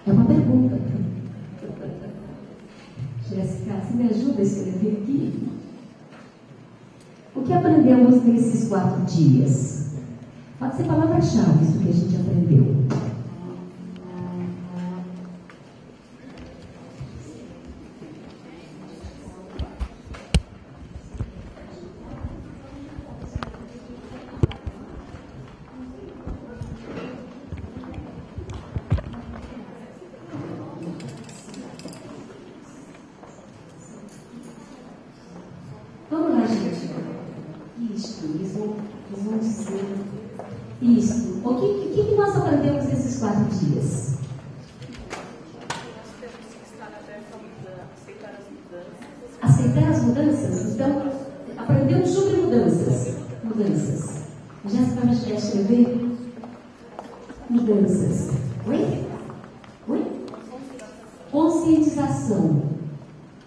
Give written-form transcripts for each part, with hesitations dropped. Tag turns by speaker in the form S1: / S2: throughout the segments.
S1: É uma pergunta. Jéssica, você me ajuda a escrever aqui? O que aprendemos nesses 4 dias? Pode ser palavras-chave do que a gente aprendeu. Vamos lá, gente. Isso, eles vão dizer. Isso. O que nós aprendemos nesses 4 dias?
S2: Nós temos que estar abertos a aceitar as mudanças.
S1: Aceitar as mudanças? Então, aprendemos sobre mudanças. Mudanças. Jéssica vai me ajudar a escrever? Mudanças. Oi? Oi? Conscientização.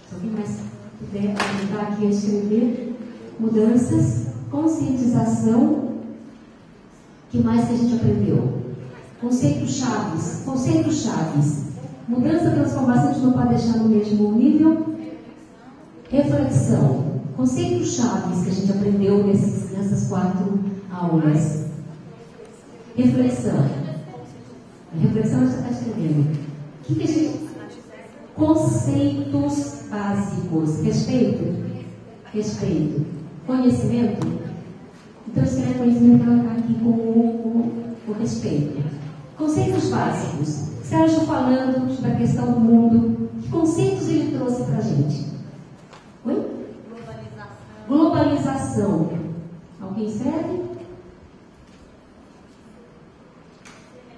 S1: Se alguém mais puder ajudar aqui a escrever mudanças, conscientização. O que mais que a gente aprendeu? Conceitos chaves. Mudança, transformação, a gente não pode deixar no mesmo nível. Reflexão. Conceitos chaves que a gente aprendeu nessas 4 aulas. Reflexão. A reflexão a gente está escrevendo. O que a gente... Conceitos básicos. Respeito. Conhecimento. Então, escreve conhecimento para colocar aqui com o respeito. Conceitos básicos. Sérgio falando sobre a questão do mundo. Que conceitos ele trouxe para a gente? Oi? Globalização. Alguém escreve?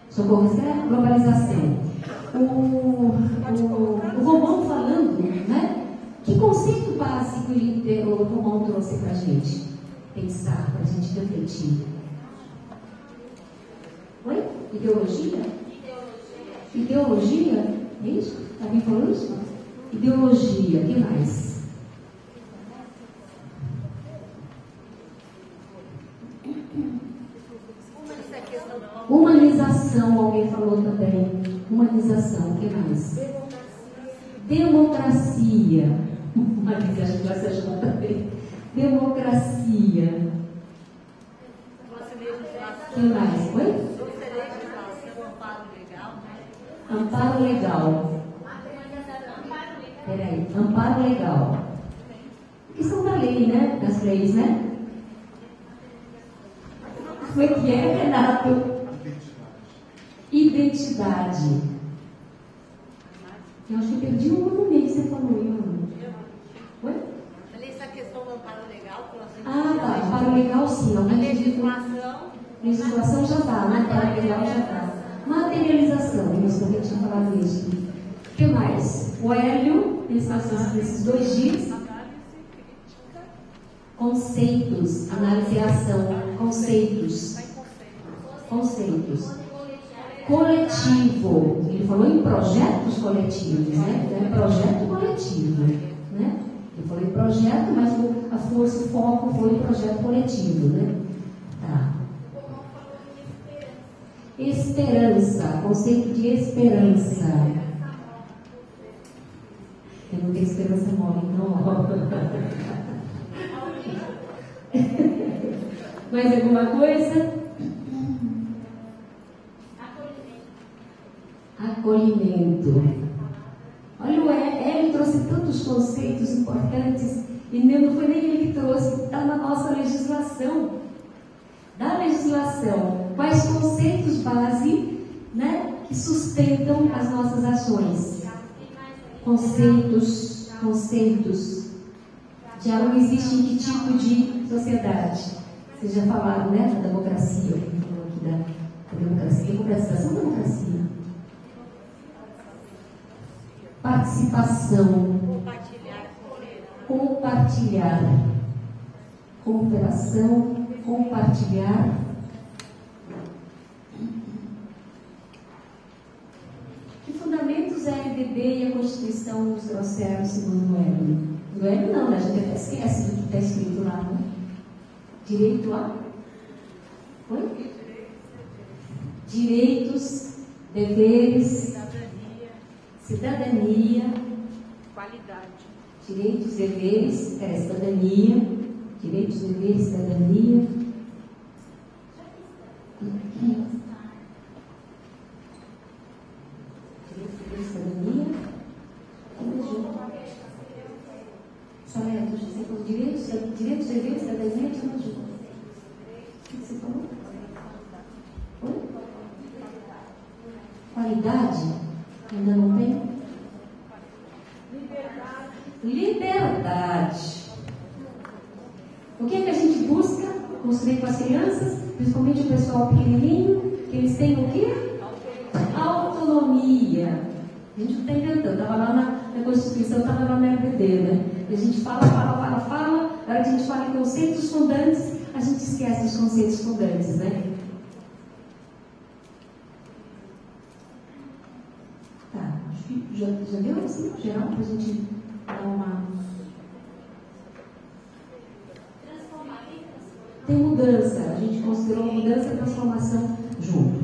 S1: Socorro escreve? Globalização. O Romão falando, né? Que conceito básico o Romão trouxe para a gente? Pensar, para a gente refletir. Oi? Ideologia? Ideologia? É isso? Alguém falou isso? Ideologia, o que mais? Humanização, alguém falou também. Humanização, o que mais? Democracia. Marisa, acho que vai se ajudar também. Democracia. O que mais? Oi? Amparo legal. Peraí, amparo legal. Que são da lei, né? Das leis, né? Como é que é, Renato? Identidade. Eu acho que eu perdi um no meio que você falou, hein? Oi?
S2: Essa questão do amparo legal.
S1: Tá. Amparo legal, sim.
S2: A legislação.
S1: Legislação já está, né? Amparo legal já está. Materialização, isso que eu tinha falado isso. O que mais? O Hélio, nesses 2 dias. Conceitos, análise e ação. Conceitos. Coletivo. Ele falou em projetos coletivos, né? É projeto coletivo, né? Ele falou em projeto, mas a força, o foco foi em projeto coletivo, né? Tá. Esperança. Conceito de esperança. Eu não tenho esperança mole, não. Mais alguma coisa? Acolhimento. Olha, o Hélio trouxe tantos conceitos importantes e não foi nem ele que trouxe, está na nossa legislação. Da legislação, quais conceitos base, né, que sustentam as nossas ações? Conceitos. Diálogo existe em que tipo de sociedade? Vocês já falaram, né, da democracia. Da democracia. Democracia. Participação. Compartilhar. Cooperação. Compartilhar. Que fundamentos a LDB e a Constituição nos trouxeram, segundo o Hélio? Do Hélio não, né? A gente até esquece do que está escrito lá, né? Direito a? Oi? Direitos, deveres, cidadania,
S2: Qualidade.
S1: direitos, deveres, cidadania, direitos, deveres, cidadania. Direitos, deveres, cidadania. Salete, você falou direitos, deveres, cidadania, tudo junto. O que você falou? Oi? Qualidade? Ainda não tem? Liberdade. O que é que a gente busca construir com as crianças, principalmente o pessoal pequenininho, que eles têm o quê? Autonomia. A gente não está inventando, estava lá na Constituição, estava lá na RBD, né? E a gente fala, na hora que a gente fala em conceitos fundantes, a gente esquece os conceitos fundantes, né? Tá, acho que já deu assim, geral, para a gente dar uma... Tem mudança, a gente considerou mudança e transformação junto.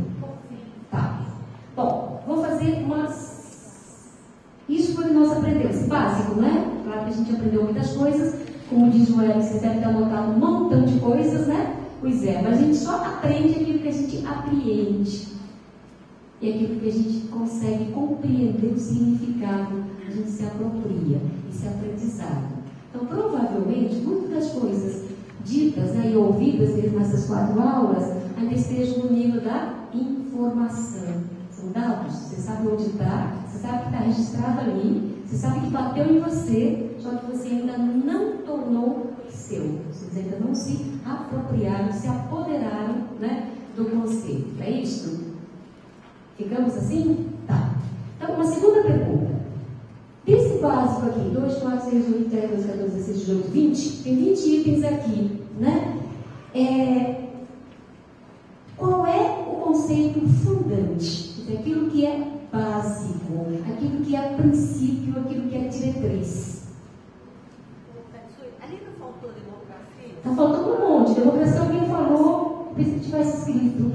S1: Tá. Bom, vou fazer umas... Isso foi o que nós aprendemos, básico, né? Claro que a gente aprendeu muitas coisas, como diz o Hélio, você deve ter anotado um montão de coisas, né? Pois é, mas a gente só aprende aquilo que a gente apreende. E aquilo que a gente consegue compreender o significado, a gente se apropria, esse aprendizado. Então, provavelmente, muitas das coisas ditas, né, e ouvidas nessas 4 aulas, ainda estejam no nível da informação. São dados, você sabe onde está, você sabe que está registrado ali, você sabe que bateu em você, só que você ainda não tornou seu. Vocês ainda não se apropriaram, se apoderaram, né, do conceito. É isso? Ficamos assim? Tá. Então, uma segunda pergunta. Desse básico aqui, 2, 4, 6, 8, 10, 12, 14, 16, 18, 20, tem 20 itens aqui, né? Qual é o conceito fundante? Aquilo que é básico, aquilo que é princípio, aquilo que é diretriz.
S2: Ali não faltou democracia?
S1: Está faltando um monte. Democracia alguém falou, se tivesse escrito.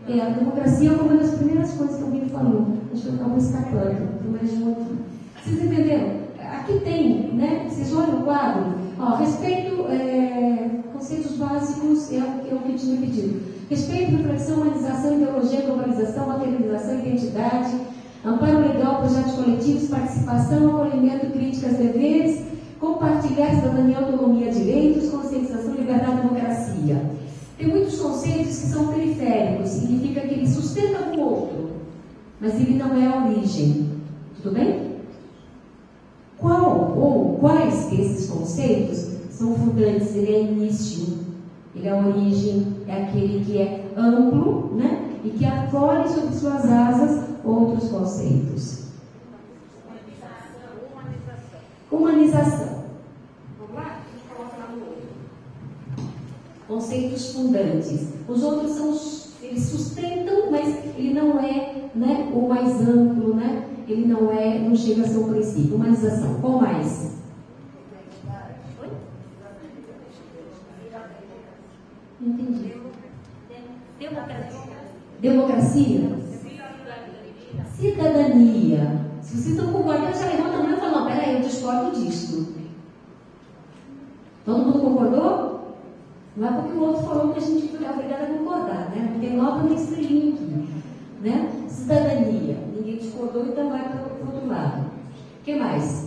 S1: A democracia foi uma das primeiras coisas que alguém falou. Acho que eu acabo escapando. Tem mais um aqui. Vocês entenderam? Aqui tem, né? Vocês olham o quadro. Ó, respeito, conceitos básicos é o que eu tinha pedido. Respeito, reflexão, humanização, ideologia, globalização, materialização, identidade, amparo legal, projetos coletivos, participação, acolhimento, críticas, deveres, compartilhar, cidadania, autonomia, direitos, conscientização, liberdade, democracia. Tem muitos conceitos que são periféricos, significa que ele sustenta o outro, mas ele não é a origem. Tudo bem? Qual ou quais desses conceitos são fundantes? Ele é início, ele é a origem, é aquele que é amplo, né? E que acolhe sob suas asas outros conceitos. Humanização. Vamos lá? Conceitos fundantes. Os outros eles sustentam, mas ele não é, né, o mais amplo, né? Ele não chega a ser um princípio. Humanização. Qual mais? Não entendi. Democracia? Cidadania. Se vocês estão concordando, já levanta a mão e fala, não, peraí, eu discordo disso. Todo mundo concordou? Não é porque o outro falou que a gente é obrigado a concordar, né? Não tem nota nem estrelinha aqui, né? Cidadania. Ninguém discordou, então vai para o outro lado. O que mais?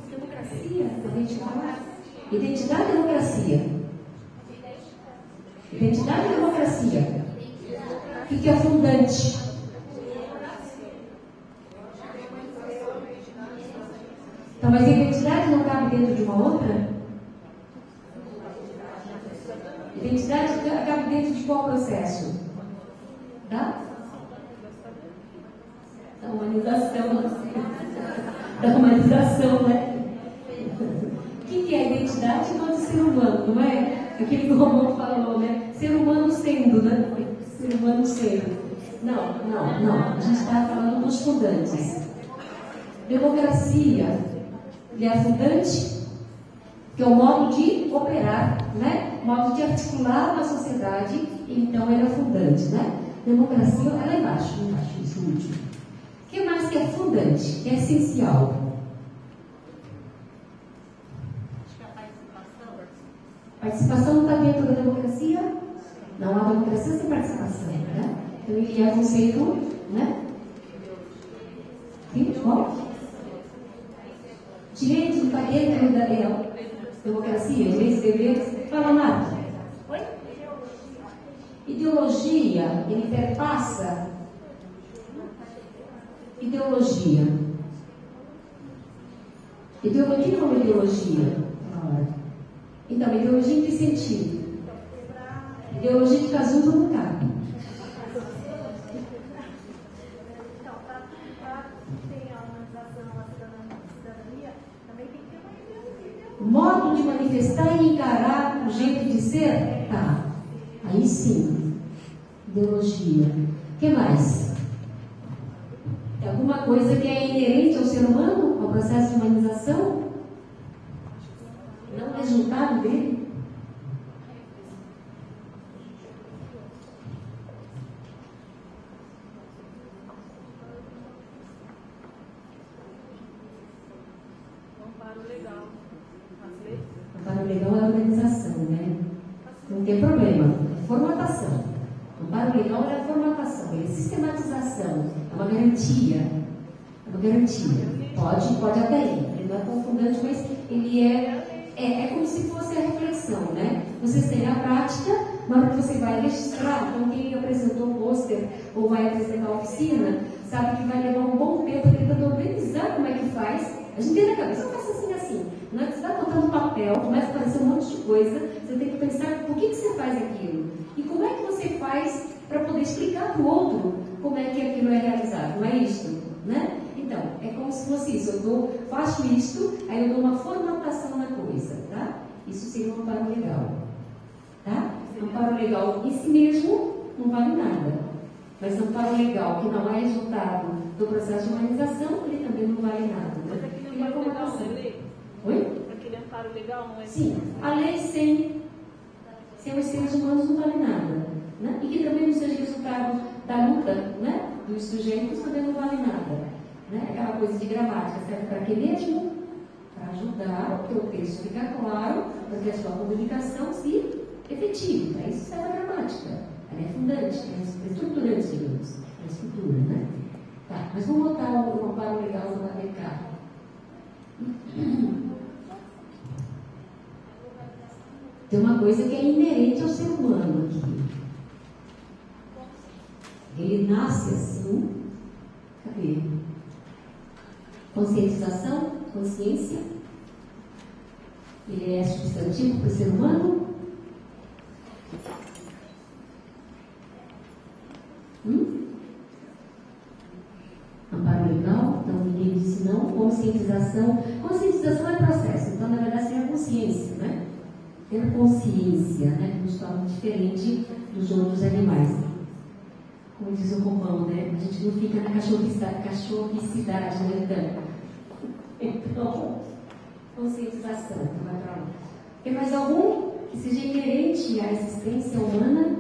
S1: Democracia. Identidade e democracia. Identidade e democracia. O que é fundante? Então, mas a identidade não cabe dentro de uma outra? Identidade cabe dentro de qual processo? Tá? Da humanização. Da humanização, né? O que é a identidade enquanto ser humano, não é? Aquele que o Romão falou, né? Ser humano sendo, né? Ser humano sendo. Não. A gente está falando dos fundantes. Democracia, ele é fundante, que é o modo de operar, né? O modo de articular a sociedade, então ele é fundante, né? Democracia, é lá embaixo, isso último. que mais que é fundante, que é essencial?
S2: Acho que é a participação.
S1: Participação não está dentro da democracia? Não há democracia sem participação, né? Então ele é conceito, né? Sim, bom? Direito não está dentro da democracia, leis e deveres, fala nada. Oi? Ideologia, ele perpassa ideologia. Ideologia como ideologia? Então, ideologia em que sentido? Ideologia de casulo não cabe.
S2: Então, para ter a humanização, a cidadania, também tem que ter uma ideologia.
S1: Modo de manifestar e encarar o jeito de ser? Tá. Aí sim. Ideologia. O que mais? É alguma coisa que é inerente ao ser humano, ao processo de humanização? Não é resultado dele?
S2: Amparo legal. As leis.
S1: Amparo legal é a organização, né? Não tem problema. Formatação. Amparo legal é a formatação, é a sistematização, é uma garantia. É uma garantia. Pode até ir. Ele não é confundante, mas ele é como se fosse a reflexão, né? Vocês têm a prática, na hora que você vai registrar, então quem apresentou o pôster ou vai apresentar a oficina, sabe que vai levar um bom tempo tentando organizar como é que faz. A gente tem na cabeça, não faça assim. Não é que você está botando papel, começa a aparecer um monte de coisa, você tem que pensar por que você faz aquilo. E como é que você faz para poder explicar para o outro como é que aquilo é realizado, não é isso? Né? Então, é como se fosse isso. Faço isto, aí eu dou uma formatação na coisa, tá? Isso seria um amparo legal. Tá? Amparo legal em si mesmo não vale nada. Mas amparo legal que não é resultado do processo de humanização, ele também não vale nada. Né?
S2: Mas aquele amparo legal não é lei?
S1: Oi?
S2: Aquele amparo legal não é lei?
S1: Sim, a lei sem os seres humanos não vale nada. Né? E que também não seja resultado da luta, né, dos sujeitos, também não vale nada. Né? Aquela coisa de gramática serve para quê mesmo? Para ajudar que o texto fique claro, para que a sua comunicação se efetive. Para isso serve a gramática. Ela é fundante, é estruturante, digamos. É estrutura, né? Tá, mas vamos botar o amparo legal no ADK. Tem uma coisa que é inerente ao ser humano aqui. Ele nasce assim. Cadê? Conscientização, consciência. Ele é substantivo para o ser humano. Amparo legal, então ninguém disse não. Conscientização. Conscientização é processo, então na verdade seria a consciência, né? Ter consciência, né? Que nos torna diferente dos outros animais. Como diz o Romão, né? A gente não fica na cachorricidade, né? Então, conscientização, então vai para lá. Tem mais algum que seja inerente à existência humana?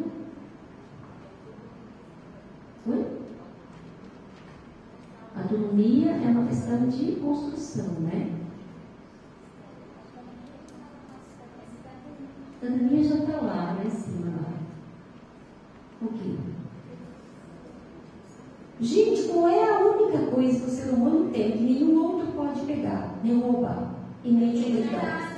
S1: Oi? Autonomia é uma questão de construção, né? A autonomia já está lá em cima. Lá. O quê? Gente, qual é a única coisa que o ser humano tem que nenhum outro pode pegar, nem roubar, e nem identidade?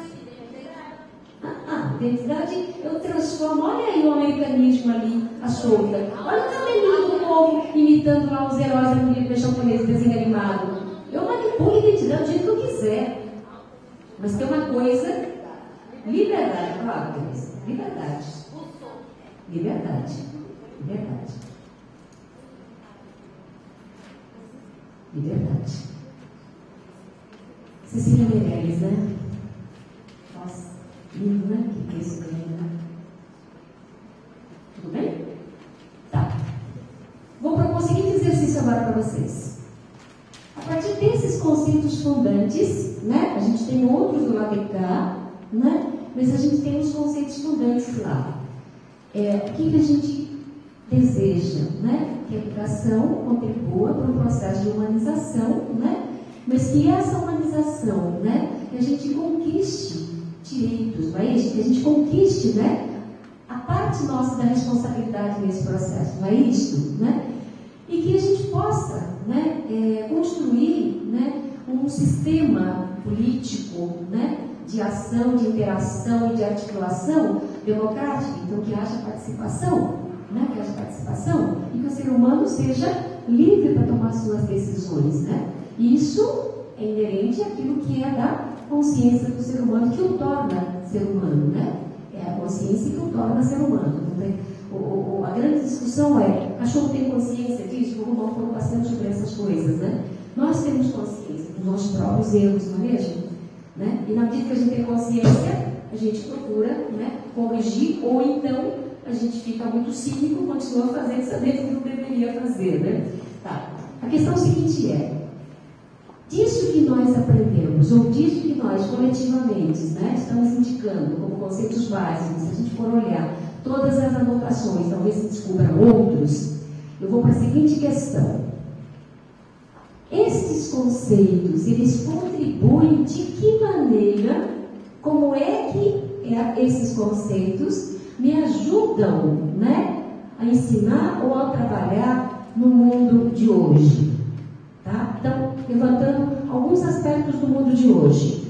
S1: Identidade eu transformo. Olha aí o americanismo ali, a solta. Olha o cabelinho do povo imitando lá os heróis da política japonesa, desenho animado. Eu manipulo a identidade do jeito que eu quiser. Mas tem uma coisa, liberdade, claro, liberdade. Liberdade. Liberdade. Liberdade. Cecília Meirelles, né? Nossa, lindo, né? Que isso ganha, né? Tudo bem? Tá. Vou propor o seguinte exercício agora para vocês. A partir desses conceitos fundantes, né? A gente tem outros do lado de cá, né? Mas a gente tem os conceitos fundantes lá. O que a gente deseja, né, que a educação contribua para um processo de humanização, né, mas que essa humanização, né, que a gente conquiste direitos, não é isso? Que a gente conquiste, né, a parte nossa da responsabilidade nesse processo, não é isso? Né? E que a gente possa, né, construir, né, um sistema político, né, de ação, de interação e de articulação democrática, então que haja participação, né, que haja participação e que o ser humano seja livre para tomar suas decisões, né? Isso é inerente àquilo que é da consciência do ser humano, que o torna ser humano, né? É a consciência que o torna ser humano. A grande discussão é: cachorro tem consciência disso? Vamos falar bastante sobre essas coisas, né? Nós temos consciência dos nossos próprios erros, não é mesmo? Né? E na medida que a gente tem consciência, a gente procura, né, corrigir, ou então a gente fica muito cínico, continua fazendo, sabendo que não deveria fazer, né? Tá. A questão seguinte é: disso que nós aprendemos, ou disso que nós coletivamente, né, estamos indicando como conceitos básicos, se a gente for olhar todas as anotações, talvez se descubram outros, eu vou para a seguinte questão: esses conceitos, eles contribuem de que maneira, como é que esses conceitos me ajudam, né, a ensinar ou a trabalhar no mundo de hoje? Tá? Então, levantando alguns aspectos do mundo de hoje.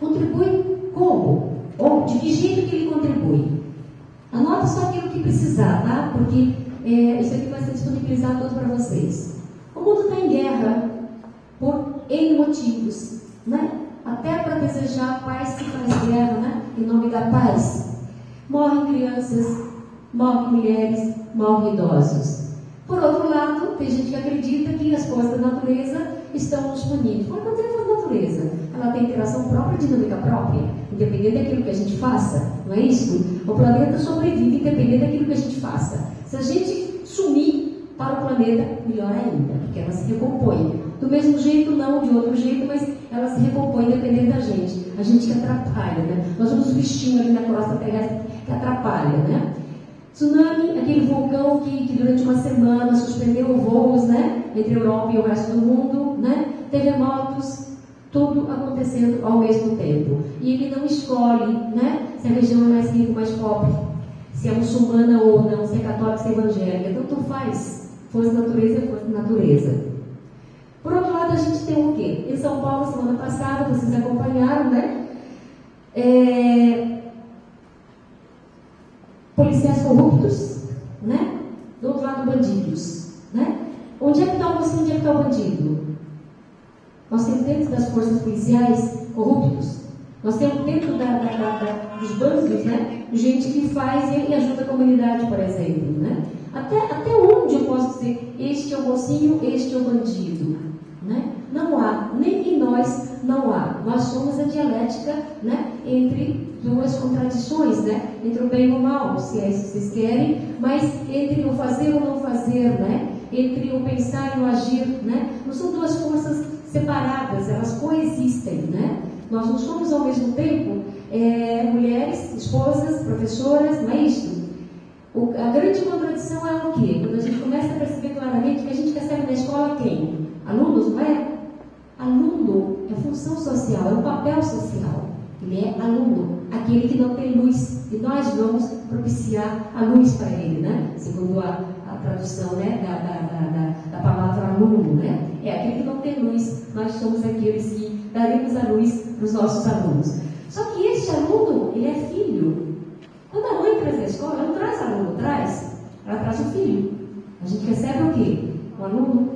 S1: Contribui como? Ou de que jeito que ele contribui? Anota só aquilo que precisar, tá? Porque isso aqui vai ser disponibilizado todo para vocês. O mundo está em guerra por N motivos, né? Até para desejar paz se faz guerra, né? Em nome da paz. Morrem crianças, morrem mulheres, morrem idosos. Por outro lado, tem gente que acredita que as coisas da natureza estão nos punindo. Mas não tem a natureza. Ela tem interação própria, dinâmica própria, independente daquilo que a gente faça, não é isso? O planeta sobrevive independente daquilo que a gente faça. Se a gente sumir para o planeta, melhor ainda, porque ela se recompõe. Do mesmo jeito, não, de outro jeito, mas ela se recompõe independente da gente. A gente que atrapalha, né? Nós somos os bichinhos ali na costa terrestre que atrapalha, né? Tsunami, aquele vulcão que durante uma semana suspendeu voos, né, entre a Europa e o resto do mundo, né? Terremotos, tudo acontecendo ao mesmo tempo. E ele não escolhe, né, se a região é mais rica ou mais pobre, se é muçulmana ou não, se é católica, se é evangélica. Então, tu faz, força da natureza, força da natureza. Por outro lado, a gente tem o quê? Em São Paulo, semana passada, vocês acompanharam, né? Policiais corruptos, né? Do outro lado, bandidos, né? Onde é que está o mocinho, onde é que está o bandido? Nós temos dentro das forças policiais corruptos. Nós temos dentro dos bandos, né, gente que faz e ajuda a comunidade, por exemplo, né? Até onde eu posso dizer, este é o mocinho, este é o bandido, né? Não há, nem em nós não há. Nós somos a dialética, né, entre duas contradições, né? Entre o bem e o mal, se é isso que vocês querem, mas entre o fazer ou não fazer, né? Entre o pensar e o agir, né? Não são duas forças separadas, elas coexistem, né? Nós não somos ao mesmo tempo mulheres, esposas, professoras, não é isso? A grande contradição é o quê? Quando a gente começa a perceber claramente que a gente recebe na escola quem? Alunos, não é? Aluno é função social, é um papel social. Ele é aluno, aquele que não tem luz. E nós vamos propiciar a luz para ele, né? Segundo a tradução, né, da palavra aluno, né? É aquele que não tem luz. Nós somos aqueles que daremos a luz para os nossos alunos. Só que este aluno, ele é filho. Quando a mãe traz a escola, ela não traz aluno, ela traz o filho. A gente recebe o quê? O aluno,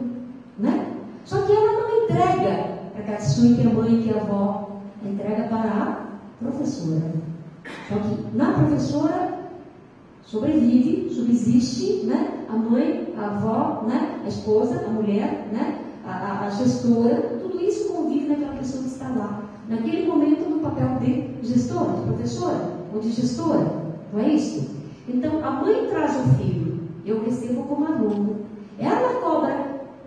S1: né? Só que ela não entrega para que a sua, que a mãe, que a avó, entrega para a professora. Só que na professora sobrevive, subsiste, né? A mãe, a avó, né? A esposa, a mulher, né? A gestora, tudo isso convive naquela pessoa que está lá. Naquele momento, no papel de gestora, de professora ou de gestora, não é isso? Então, a mãe traz o filho, eu recebo como aluno. Ela cobra,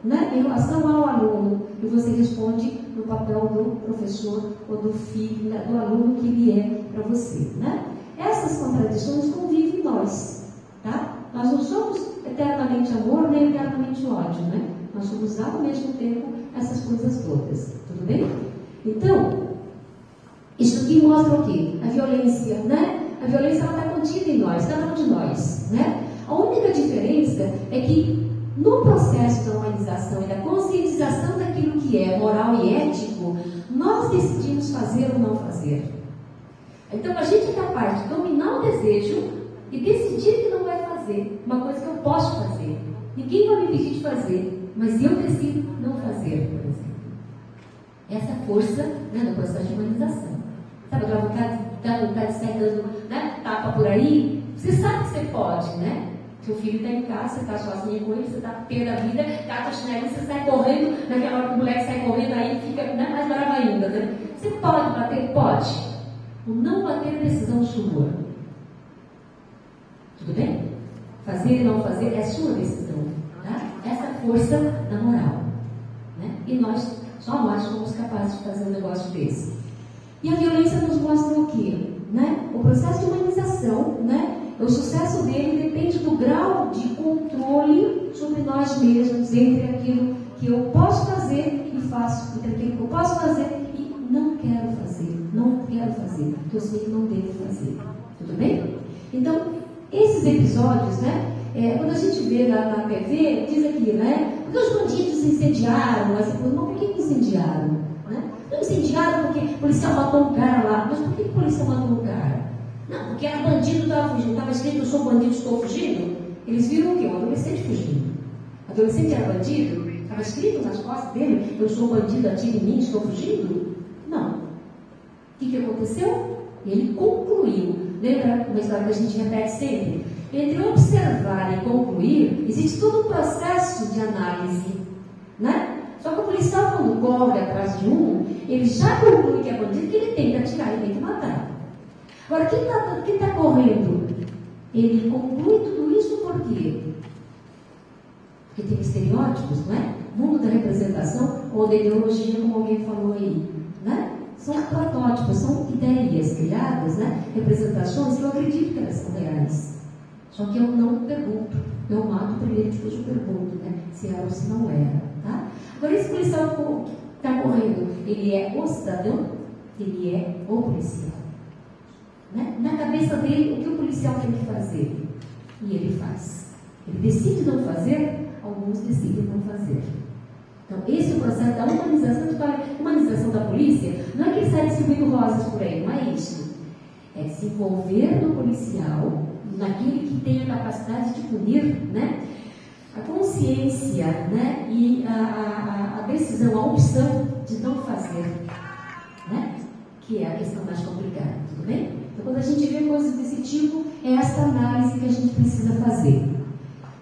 S1: né, em relação ao aluno. e você responde no papel do professor ou do filho, do aluno que ele é para você, né? Essas contradições convivem em nós, tá? Nós não somos eternamente amor nem eternamente ódio, né? Nós somos ao mesmo tempo essas coisas todas, tudo bem? Então, isso aqui mostra o quê? A violência, né? A violência está contida em nós, cada um de nós, né? A única diferença é que no processo da humanização e da conscientização daquilo que é moral e ético, nós decidimos fazer ou não fazer. Então a gente é capaz de dominar o desejo e decidir que não vai fazer uma coisa que eu posso fazer. Ninguém vai me pedir de fazer, mas eu decido não fazer, por exemplo. Essa é a força, né, do processo de humanização. Sabe aquela vontade de sair dando, né, tapa por aí? Você sabe que você pode, né? Seu filho está em casa, você está sozinho com ele, você está pé da vida, cata o chinelo, você sai correndo, naquela hora que o moleque sai correndo, aí fica, né, mais bravo ainda, né? Você pode bater? Pode. O não bater é decisão sua. Tudo bem? Fazer ou não fazer é sua decisão. Tá? Essa é a força da moral. Né? E só nós somos capazes de fazer um negócio desse. E a violência nos mostra o quê? Né? O processo de humanização, né? O sucesso dele depende do grau de controle sobre nós mesmos, entre aquilo que eu posso fazer e faço, entre aquilo que eu posso fazer e não quero fazer, que eu sei que não devo fazer. Tudo bem? Então, esses episódios, né? Quando a gente vê na TV, diz aqui, né? Porque os bandidos incendiaram, mas por que incendiaram? Né? Não incendiaram porque o policial matou um cara lá. Mas por que o policial matou um cara? Não, porque era bandido, estava fugindo. Estava escrito, eu sou bandido, estou fugindo. Eles viram o quê? Um adolescente fugindo. O adolescente era bandido? Estava escrito nas costas dele, eu sou bandido, atire em mim, estou fugindo? Não. O que aconteceu? Ele concluiu. Lembra uma história que a gente repete sempre? Entre observar e concluir, existe todo um processo de análise, né? Só que o policial, quando corre atrás de um, ele já conclui que é bandido, que ele tem que atirar e tem que matar. Agora, quem está correndo? Ele conclui tudo isso por quê? Porque tem estereótipos, não é? Mundo da representação ou da ideologia, como alguém falou aí, né? São protótipos, são ideias criadas, né? Representações que eu acredito que elas são reais. Só que eu não pergunto. Eu mato primeiro, depois eu pergunto, né? Se era ou se não era, tá? Agora, esse policial que está correndo, ele é o cidadão? Ele é o policial. Né? Na cabeça dele, o que o policial tem que fazer? E ele faz. Ele decide não fazer, alguns decidem não fazer. Então, esse é o processo da humanização. Humanização da polícia não é que ele sai distribuindo rosas por aí, não é isso. É se envolver no policial, naquele que tem a capacidade de punir, né? A consciência, né? E a decisão, a opção de não fazer, né? Que é a questão mais complicada, tudo bem? Então, quando a gente vê coisas desse tipo, é essa análise que a gente precisa fazer.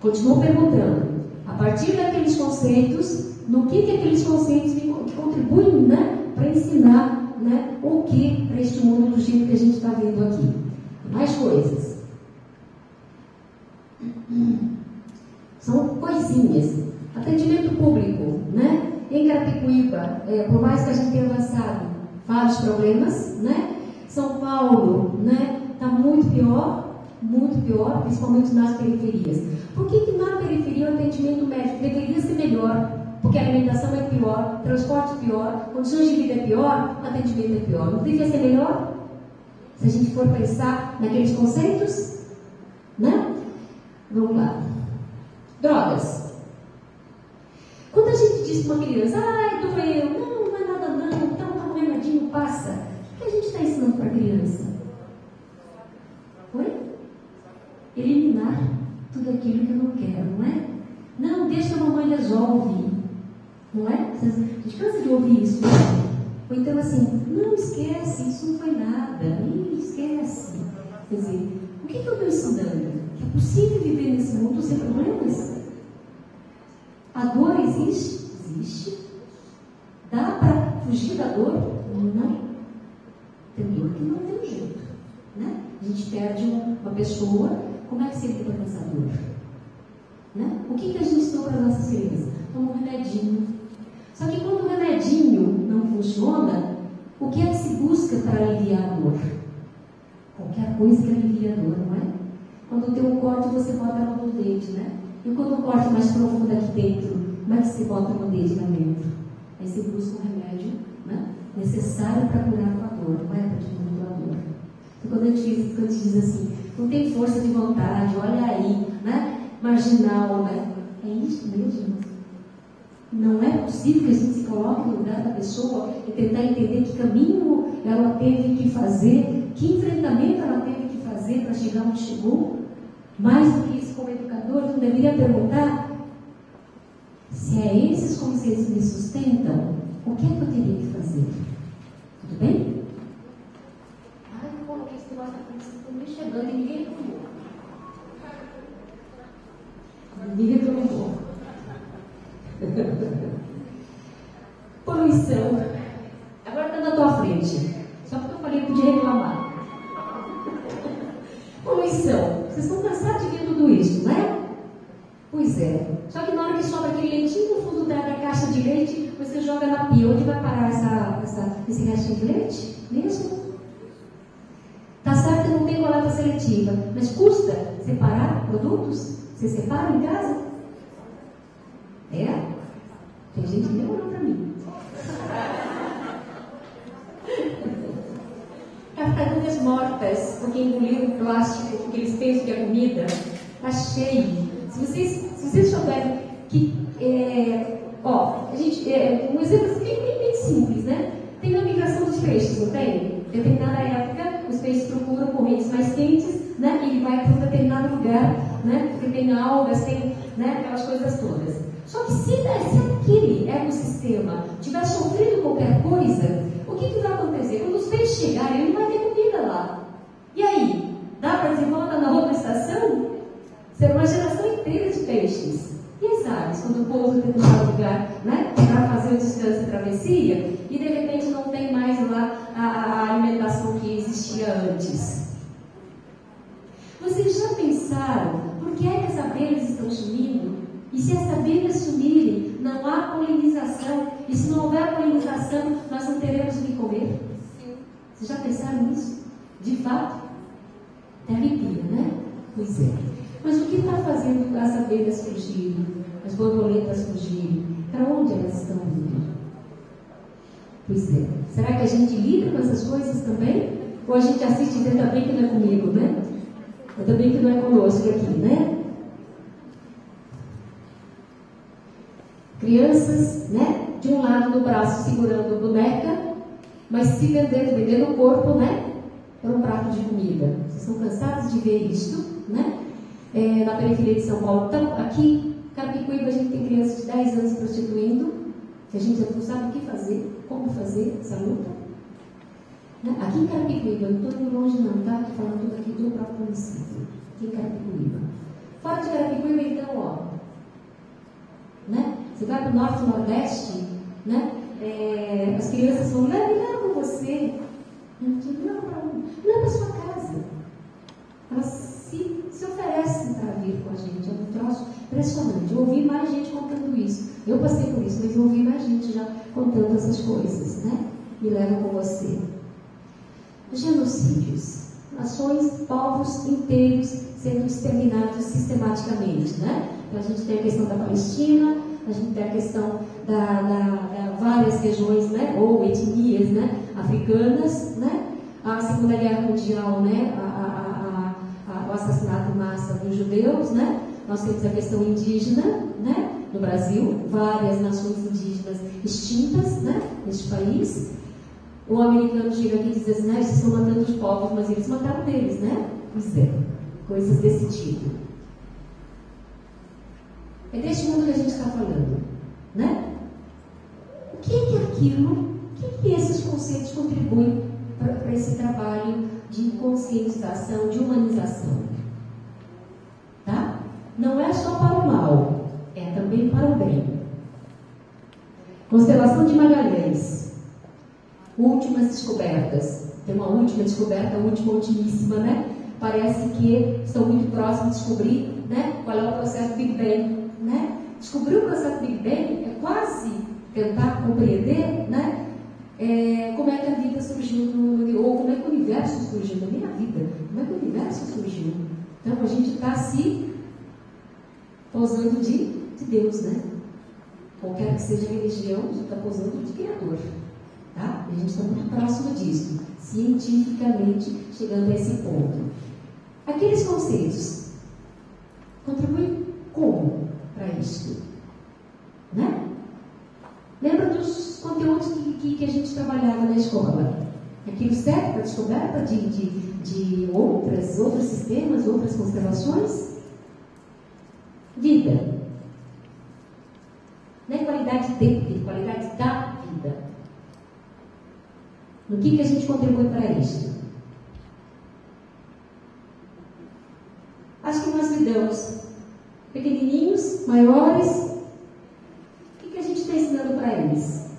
S1: Continuo perguntando, a partir daqueles conceitos, no que aqueles conceitos que contribuem, né, para ensinar, né, o que para este mundo do jeito que a gente está vendo aqui. Mais coisas. São coisinhas. Atendimento público, né? Em Carapicuíba, por mais que a gente tenha avançado vários problemas, né? São Paulo, né? Está muito pior, principalmente nas periferias. Por que na periferia o atendimento médico deveria ser melhor? Porque a alimentação é pior, o transporte é pior, condições de vida é pior, o atendimento é pior. Não deveria ser melhor? Se a gente for pensar naqueles conceitos, né? Vamos lá. Drogas. Quando a gente diz para uma criança, doeu, não é nada não, então tá um remedinho, passa. O que a gente está ensinando para a criança? Oi? Eliminar tudo aquilo que eu não quero, não é? Não, deixa a mamãe resolve. Não é? A gente cansa de ouvir isso. Ou então assim, não esquece, isso não foi nada. Esquece. Quer dizer, o que eu estou ensinando? Que é possível viver nesse mundo sem problemas? A dor existe? Existe. Dá para fugir da dor? Não. Tem dor que não tem jeito. Né? A gente perde uma pessoa, como é que se lida com essa dor? Né? O que a gente toma para as nossas crianças? Toma um remedinho. Só que quando o remedinho não funciona, o que é que se busca para aliviar a dor? Qualquer coisa que alivia a dor, não é? Quando tem um corte, você bota no band-aid, né? E quando o corte é mais profundo aqui dentro, como é que se bota o band-aid lá dentro? Aí você busca um remédio, né? Necessário para curar a dor, não é para diminuir a dor. E quando a gente diz assim, não tem força de vontade, olha aí, né? Marginal, né? É isso mesmo. Não é possível que a gente se coloque no lugar da pessoa e tentar entender que caminho ela teve que fazer, que enfrentamento ela teve que fazer para chegar onde chegou. Mais do que isso, como educador, eu deveria perguntar se é esses conceitos que me sustentam, o que é que eu teria que fazer? Tudo bem? Ai, eu coloquei esse negócio na frente, estou me chegando e ninguém reclamou. Ninguém reclamou. Poluição. Agora está na tua frente. Só porque eu falei que podia reclamar. Poluição. Vocês estão cansados de ver tudo isso, não é? Pois é. Só que na hora que sobra aquele leitinho no fundo da caixa de leite, você joga na pia. Onde vai parar esse restinho de leite? Mesmo? Tá certo que não tem coleta seletiva, mas custa separar produtos? Você separa em casa? É? Tem gente que demorou para mim. Tartarugas mortas, porque engoliram o plástico, porque eles pensam que é comida, está cheio. Se vocês souberem que, um exemplo bem simples, né? Tem a migração dos peixes, não tem? Em determinada época, os peixes procuram correntes mais quentes, né? E ele vai para um determinado lugar, né? Porque tem algas, tem, né? Aquelas coisas todas. Só que se aquele ecossistema tiver sofrido qualquer coisa, o que vai acontecer? Quando os peixes chegarem, ele não vai ter comida lá. E aí? Dá para dizer, volta na outra estação? Será uma geração inteira de peixes. E as aves, quando o povo tem um lugar, né, para fazer o descanso e travessia, e de repente não tem mais lá a alimentação que existia antes. Vocês já pensaram por que é que as abelhas estão sumindo? E se as abelhas sumirem, não há polinização. E se não houver polinização, nós não teremos o que comer. Vocês já pensaram nisso? De fato? Até arrepia, né? Pois é. Mas o que está fazendo as abelhas fugirem? As borboletas fugirem? Para onde elas estão indo? Pois é. Será que a gente lida com essas coisas também? Ou a gente assiste e vê também que não é comigo, né? Ou também que não é conosco aqui, né? Crianças, né? De um lado do braço segurando a boneca, mas se vendendo o corpo, né? Para um prato de comida. Vocês estão cansados de ver isso, né? Na periferia de São Paulo. Então, aqui, em Carapicuíba, a gente tem crianças de 10 anos prostituindo, que a gente já não sabe o que fazer, como fazer essa luta. Né? Aqui em Carapicuíba, não estou indo longe não, tá? Estou falando tudo aqui do próprio município. Aqui em Carapicuíba. Fora de Carapicuíba, então, ó. Né? Você vai para o norte e nordeste, né? As crianças vão, leva com você. Não para sua casa. Elas se oferecem para vir com a gente. É um troço impressionante. Eu ouvi mais gente contando isso. Eu passei por isso, mas eu ouvi mais gente já contando essas coisas, né? Me leva com você. Genocídios. Nações, povos inteiros sendo exterminados sistematicamente, né? Então a gente tem a questão da Palestina, a gente tem a questão da várias regiões, né? Ou etnias, né? Africanas, né? A Segunda Guerra Mundial, né? O assassinato em massa dos judeus, né? Nós temos a questão indígena, né? No Brasil, várias nações indígenas extintas, né? Neste país. O americano chega aqui e diz assim, né? Vocês estão matando os povos, mas eles mataram deles, né? Pois é, coisas desse tipo. É deste mundo que a gente está falando, né? O que é aquilo, o que esses conceitos contribuem para esse trabalho de conscientização, de humanização? Tá? Não é só para o mal, é também para o bem. Constelação de Magalhães. Últimas descobertas. Tem uma última descoberta, ultimíssima, né? Parece que estão muito próximos de descobrir, né? Qual é o processo Big Bang, né? Descobrir o processo Big Bang é quase tentar compreender, né? Como é que a vida surgiu, ou como é que o universo surgiu, não é nem a vida, como é que o universo surgiu. Então a gente está se posando de Deus, né? Qualquer que seja a religião, a gente está posando de Criador. Tá? E a gente está muito próximo disso, cientificamente chegando a esse ponto. Aqueles conceitos contribuem como para isso? Né? Lembra dos conteúdos que a gente trabalhava na escola? Aquilo serve para a descoberta de outros sistemas, outras constelações? Vida. Não é qualidade de, qualidade da vida. No que a gente contribui para isso? Acho que nós lidamos pequenininhos, maiores. O que a gente está ensinando para eles?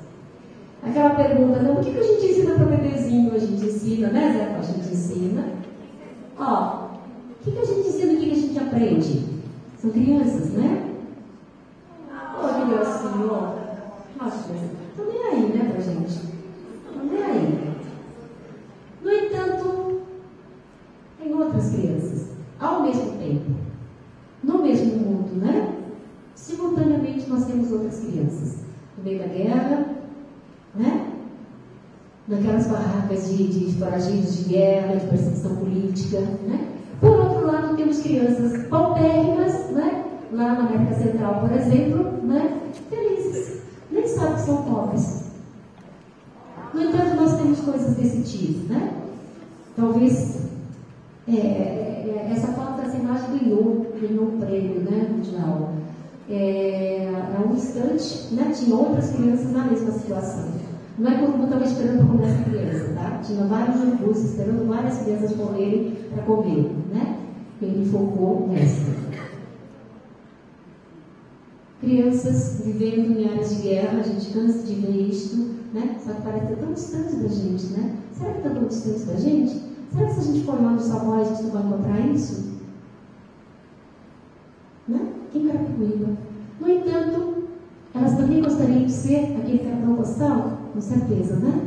S1: Aquela pergunta, não, o que a gente ensina para o bebezinho? A gente ensina, né, Zé? A gente ensina. Ó, o que a gente ensina, o que a gente aprende? São crianças, né? Olha que gracinha, ó. Nossa, estão nem aí, né, pra gente? Estão nem aí. No entanto, tem outras crianças, ao mesmo tempo, no mesmo mundo, né? Simultaneamente nós temos outras crianças. No meio da guerra, né? Naquelas barracas de foragidos de guerra, de perseguição política, né? Por outro lado, temos crianças paupérrimas, né? Lá na América Central, por exemplo, né? Felizes. Nem sabem que são pobres. No entanto, nós temos coisas desse tipo, né? Talvez essa foto dessa imagem ganhou um prêmio, né? Mundial. Há um instante, né? Tinha outras crianças na mesma situação. Não é como eu estava esperando para comer essa criança, tá? Tinha vários recursos esperando várias crianças morrerem para comer, né? Ele focou nessa. Crianças vivendo em áreas de guerra, a gente cansa de ver isto, né? Só que parece tão distante da gente, né? Será que está tão distante da gente? Será que se a gente for lá no Savoy, a gente não vai encontrar isso? Né? Em Carapicuíba. No entanto, elas também gostariam de ser aquele cartão postal? Com certeza, né?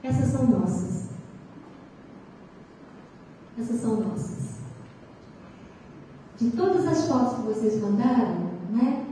S1: Essas são nossas. Essas são nossas. De todas as fotos que vocês mandaram, né?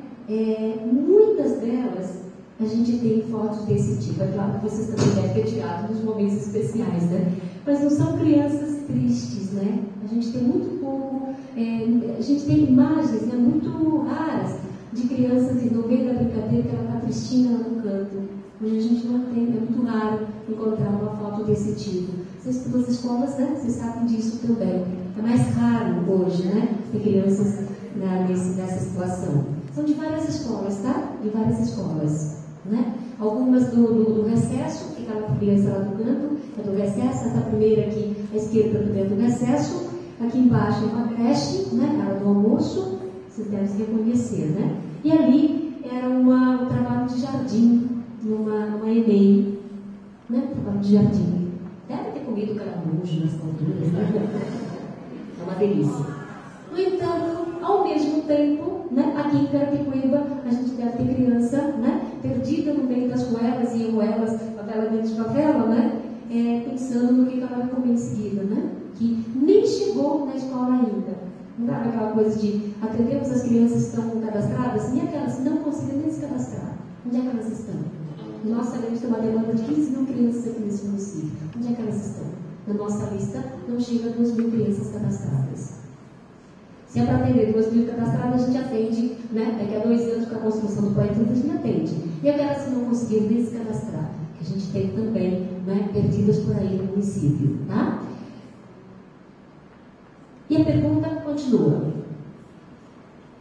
S1: Muitas delas a gente tem fotos desse tipo. É claro que vocês também devem ter tirado nos momentos especiais, né? Mas não são crianças tristes, né? A gente tem muito pouco, a gente tem imagens, né, muito raras de crianças que no meio da brincadeira que ela está tristinha no canto. Hoje a gente não tem, é muito raro encontrar uma foto desse tipo. Vocês estudam nas escolas, né? Vocês sabem disso também. É mais raro hoje, né? Ter crianças nessa situação. São de várias escolas, tá? De várias escolas, né? Algumas do recesso, que está a criança lá do canto, é do recesso. Essa primeira aqui, à esquerda, primeiro do recesso. Aqui embaixo é uma creche, né? Na hora do almoço. Vocês devem se reconhecer, né? E ali era um trabalho de jardim, numa EMEI, né? Trabalho de jardim. Deve ter comido caramujo nas alturas, né? É uma delícia. No entanto, ao mesmo tempo, né, aqui em Carapicuíba, a gente deve ter criança, né, perdida no meio das ruelas e ruelas, favela dentro de favela, né, pensando no que ela vai comer em seguida, né, que nem chegou na escola ainda. Não dá aquela coisa de atendemos as crianças que estão cadastradas, nem aquelas que não conseguem nem se cadastrar. Onde é que elas estão? Nossa lista tem uma demanda de 15 mil crianças aqui nesse município. Onde é que elas estão? Na nossa lista não chega a 2 mil crianças cadastradas. Se é para atender 2 mil cadastradas, a gente atende, né? Daqui a 2 anos, com a construção do projeto, a gente atende. E aquelas que não conseguiram nem se cadastrar, que a gente tem também, né, perdidas por aí no município, tá? E a pergunta continua.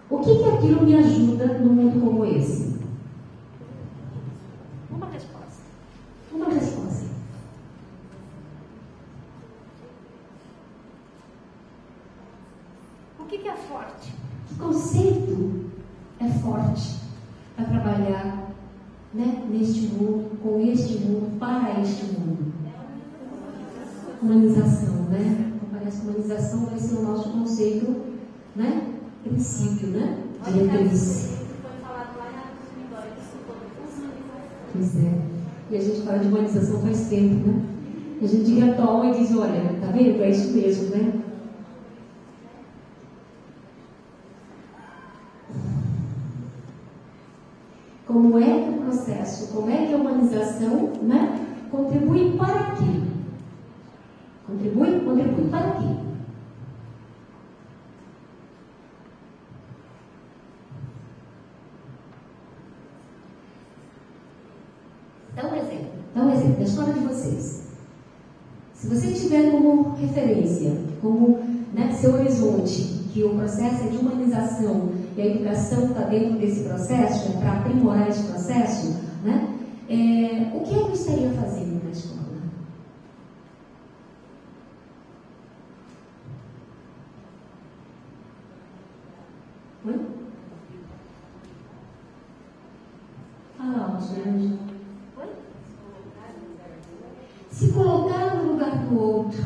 S1: O que aquilo me ajuda num mundo como esse? Uma resposta. Uma resposta. O que é forte? Que conceito é forte para trabalhar, né, neste mundo, com este mundo, para este mundo? Humanização, né? Parece que humanização vai ser o nosso conceito, né? Princípio, né? Diretriz.
S2: Foi falado
S1: Pois é. E a gente fala de humanização faz tempo, né? A gente retoma e diz, olha, tá vendo? É isso mesmo, né? Como é que o processo, como é que a humanização, né, contribui para quê? Contribui para quê? Dá um exemplo da história de vocês. Se você tiver como referência, como, né, seu horizonte, que o processo é de humanização e a educação está dentro desse processo, para aprimorar esse processo, né, o que eu estaria fazendo na escola? Oi? Fala, Alexandre. Se colocar no lugar do outro,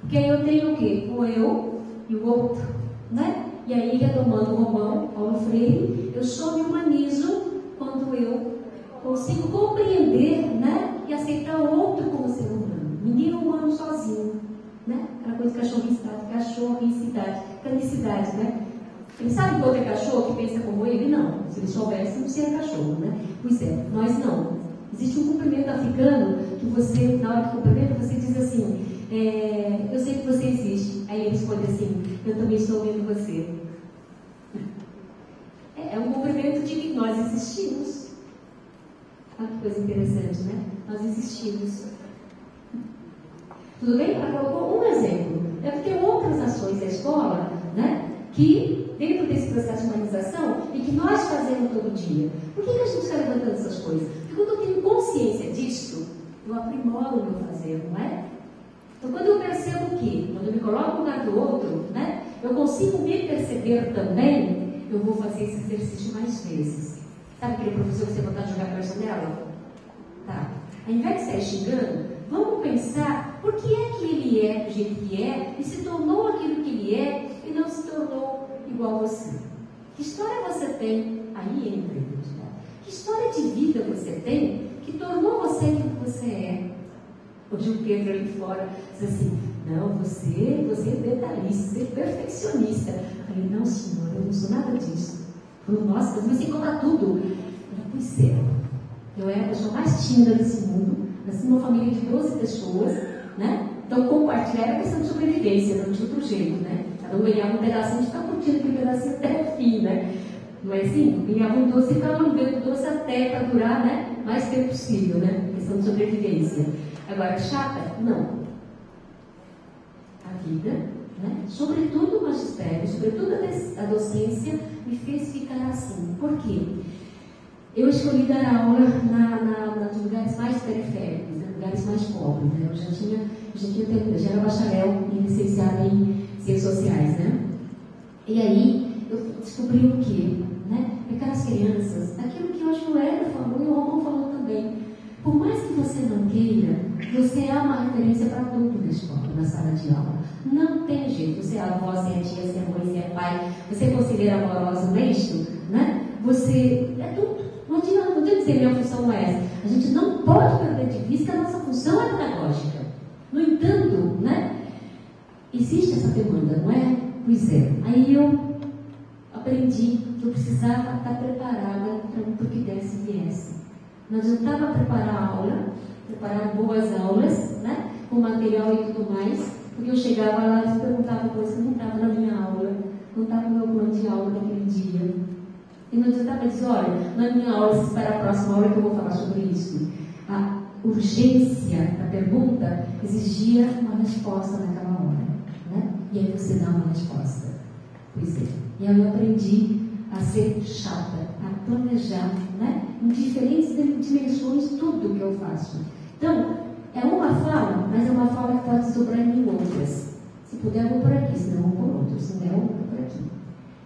S1: porque aí eu tenho o quê? O eu e o outro, né? E aí, retomando o Romão, Paulo Freire, eu só me humanizo quando eu consigo compreender, né? E aceitar o outro como ser humano. Ninguém é humano sozinho, né? Aquela coisa de cachorricidade, canicidade, né? Ele sabe que o outro é cachorro, que pensa como ele? Não. Se ele soubesse, não seria cachorro, né? Pois é, nós não. Existe um cumprimento africano que você, na hora que cumprimenta, você diz assim, eu sei que você existe. Aí ele responde assim, eu também estou vendo você. É um cumprimento de que nós existimos. Olha que coisa interessante, né? Nós existimos. Tudo bem? Ela colocou um exemplo. Deve ter outras ações da escola, né? Que dentro desse processo de humanização e que nós fazemos todo dia. Por que a gente está levantando essas coisas? Porque quando eu tenho consciência disso, eu aprimoro o meu fazer, não é? Então, quando eu percebo que, quando eu me coloco no lugar do outro, né, eu consigo me perceber também, eu vou fazer esse exercício mais vezes. Sabe aquele professor que você botar jogar pela janela? Tá. Ao invés de sair xingando, vamos pensar por que é que ele é do jeito que é e se tornou aquilo que ele é e não se tornou igual a você. Que história você tem? Aí entra a identidade. Que história de vida você tem que tornou você aquilo que você é? Hoje o Pedro ali fora diz assim, não, você é detalhista, você é perfeccionista. Eu falei, não senhor, eu não sou nada disso. Falei, nossa, você encontra tudo. Eu falei, pois é, eu era a pessoa mais tímida desse mundo, nasci numa família de 12 pessoas, né? Então compartilhar era questão de sobrevivência, não tinha outro jeito, né? Cada um ganhava um pedacinho, a gente está curtindo aquele pedacinho até o fim, né? Não é assim? Ganhava um doce e ficava mantendo doce até para durar, né? Mais tempo possível, né? Questão de sobrevivência. Agora, chata? Não. A vida, né? Sobretudo o magistério, sobretudo a docência, me fez ficar assim. Por quê? Eu escolhi dar aula nos lugares mais periféricos, né? Lugares mais pobres, né? Eu já era bacharel e licenciada em Ciências Sociais, né? E aí, eu descobri o quê? Né? Aquelas crianças, aquilo que hoje o Hélio falou e o Romão falou também. Por mais que você não queira, você é uma referência para tudo na escola, na sala de aula. Não tem jeito. Você é avó, você é tia, você é mãe, você é pai, você é conselheira amorosa, não é isso? Né? Você é tudo. Não adianta dizer que minha função não é essa. A gente não pode perder de vista que a nossa função é pedagógica. No entanto, né? Existe essa demanda, não é? Pois é. Aí eu aprendi que eu precisava estar preparada para o que desse e viesse. Não adiantava preparar a aula, preparar boas aulas, né? Com material e tudo mais, porque eu chegava lá e perguntava coisas que não estava na minha aula, não estava no meu plano de aula naquele dia. E não adiantava dizer, olha, na minha aula, se esperar a próxima aula que eu vou falar sobre isso. A urgência da pergunta exigia uma resposta naquela hora, né? E aí você dá uma resposta. Pois é. E aí eu aprendi a ser chata, a planejar, né? Em diferentes dimensões, tudo que eu faço. Então, é uma fala, mas é uma fala que pode sobrar em outras. Se puder, eu vou por aqui, senão eu vou por outro. Se não der, eu vou por aqui.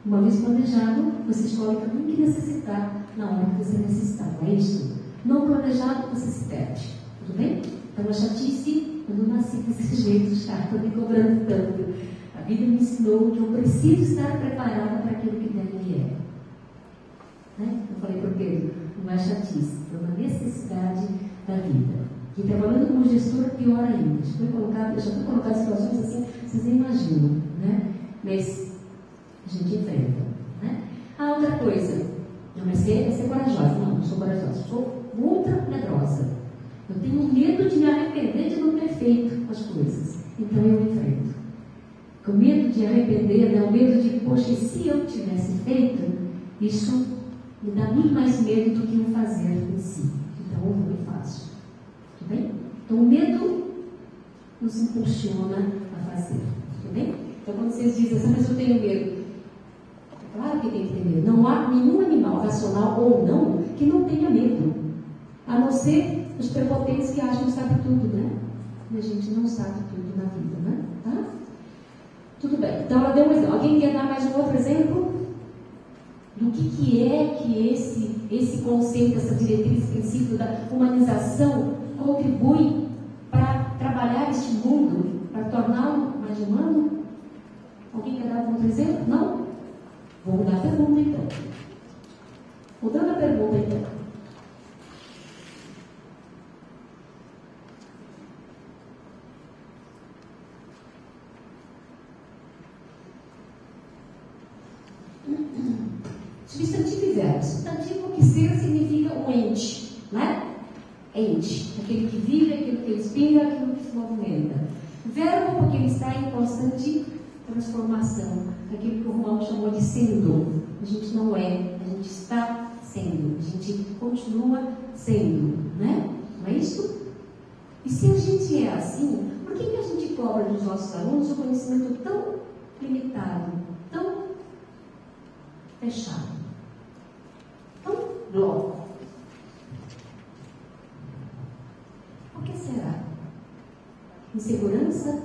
S1: Uma vez planejado, você escolhe também o que necessitar na hora que você necessitar. Não é isso? Não planejado, você se perde. Tudo bem? Então, a chatice, eu não nasci desse jeito chato, me cobrando tanto. A vida me ensinou que eu preciso estar preparada para aquilo que deve e é. Né? Eu falei para o Pedro, não é chatice, é uma necessidade da vida. E trabalhando como gestor, pior ainda. Já foi colocado em situações assim, vocês nem imaginam, né? Mas a gente enfrenta, né? Ah, outra coisa, não vai ser corajosa. Não sou corajosa, sou ultra medrosa. Eu tenho medo de me arrepender de não ter feito as coisas. Então eu enfrento. Com medo de arrepender, né? O medo de, poxa, e se eu tivesse feito, isso me dá muito mais medo do que o fazer em si. Então eu vou e faço. Tudo bem? Então o medo nos impulsiona a fazer. Tudo bem? Então quando vocês dizem assim, mas eu tenho medo. Claro que tem que ter medo. Não há nenhum animal, racional ou não, que não tenha medo. A não ser os prepotentes que acham que sabe tudo, né? E a gente não sabe tudo na vida, né? Tá? Tudo bem. Então ela deu um exemplo. Alguém quer dar mais um outro exemplo? Do que é que esse conceito, essa diretriz, esse princípio da humanização contribui para trabalhar este mundo, para torná-lo mais humano? Alguém quer dar algum outro exemplo? Não? Vou mudar a pergunta então. Mudando a pergunta então. Substantivo e verbo. Substantivo que ser significa um ente, né? Ente. Aquele que vive, aquilo que respira, aquilo que se movimenta. Verbo porque ele está em constante transformação. Aquilo que o Romão chamou de sendo. A gente não é, a gente está sendo. A gente continua sendo, né? Não é isso? E se a gente é assim, por que a gente cobra dos nossos alunos um conhecimento tão limitado, tão fechado? Bloco. Por que será? Insegurança?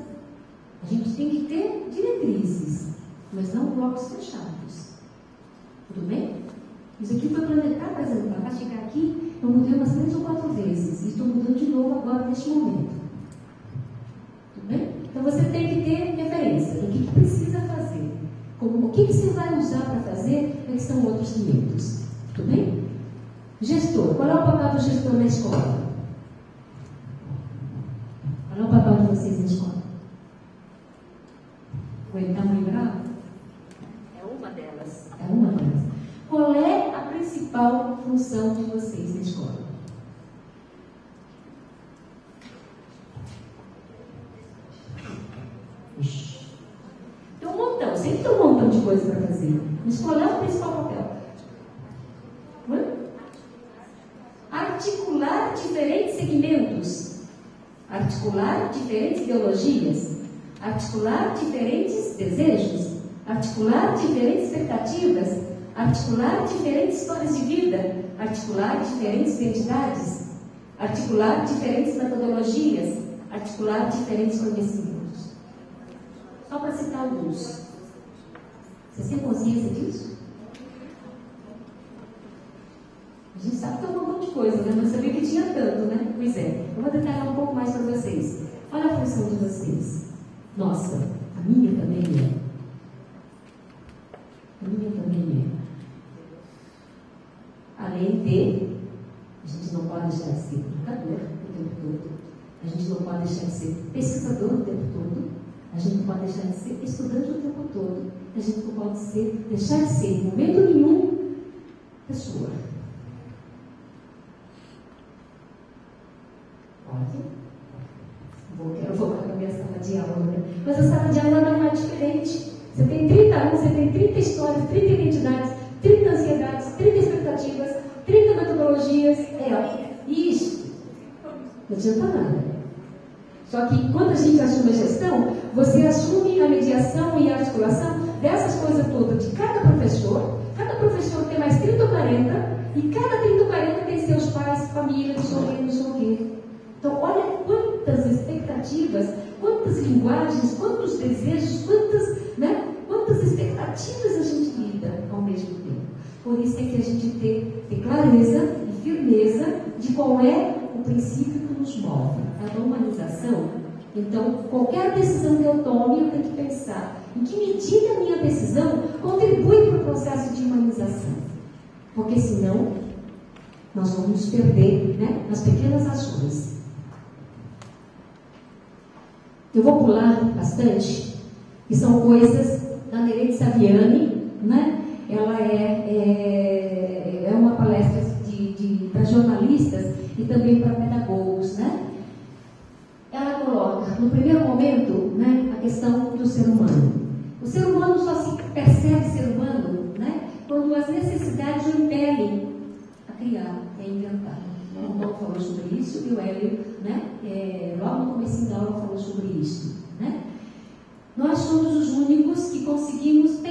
S1: A gente tem que ter diretrizes, mas não blocos fechados. Tudo bem? Isso aqui foi planejado, por exemplo, para chegar aqui, eu mudei umas 3 ou 4 vezes. E estou mudando de novo agora, neste momento. Tudo bem? Então você tem que ter referência do que precisa fazer. O que você vai usar para fazer é que são outros 500. Tudo bem? Gestor. Qual é o papel do gestor na escola? Qual é o papel de vocês na escola? Ele está muito bravo? É uma delas. É uma delas. Qual é a principal função de vocês na escola? Tem um montão. Sempre tem um montão de coisas para fazer. Mas qual é o principal papel? Articular diferentes segmentos, articular diferentes ideologias, articular diferentes desejos, articular diferentes expectativas, articular diferentes histórias de vida, articular diferentes identidades, articular diferentes metodologias, articular diferentes conhecimentos. Só para citar alguns. Vocês têm consciência disso? A gente sabe que tem um montão de coisa, né? Mas sabia que tinha tanto, né? Pois é. Eu vou detalhar um pouco mais para vocês. Olha a função de vocês. Nossa, a minha também é. A minha também é. Além de, a gente não pode deixar de ser educador o tempo todo. A gente não pode deixar de ser pesquisador o tempo todo. A gente não pode deixar de ser estudante o tempo todo. A gente não pode deixar de ser, em momento nenhum, pessoa. Eu vou para a minha sala de aula, né? Mas a sala de aula não é diferente. Você tem 30 alunos, você tem 30 histórias, 30 identidades, 30 ansiedades, 30 expectativas, 30 metodologias. Isso. Não adianta nada. Só que quando a gente assume a gestão, você assume a mediação e a articulação dessas coisas todas de cada professor. Cada professor tem mais 30 ou 40, e cada 30 ou 40 tem seus pais, família, não sei o quê. Então, olha quantas expectativas, quantas linguagens, quantos desejos, quantas expectativas a gente lida ao mesmo tempo. Por isso é que a gente tem clareza e firmeza de qual é o princípio que nos move. A humanização. Então, qualquer decisão que eu tome, eu tenho que pensar em que medida a minha decisão contribui para o processo de humanização. Porque senão, nós vamos nos perder, né, nas pequenas ações. Eu vou pular bastante, que são coisas da Nerede Saviani, né? Ela é uma palestra para jornalistas e também para pedagogos, né? Ela coloca, no primeiro momento, né, a questão do ser humano. O ser humano só se percebe ser humano, né, quando as necessidades o impelem a criar, a inventar. O Paulo falou sobre isso e o Hélio, né, logo no começo da aula falou sobre isso, né? Nós somos os únicos que conseguimos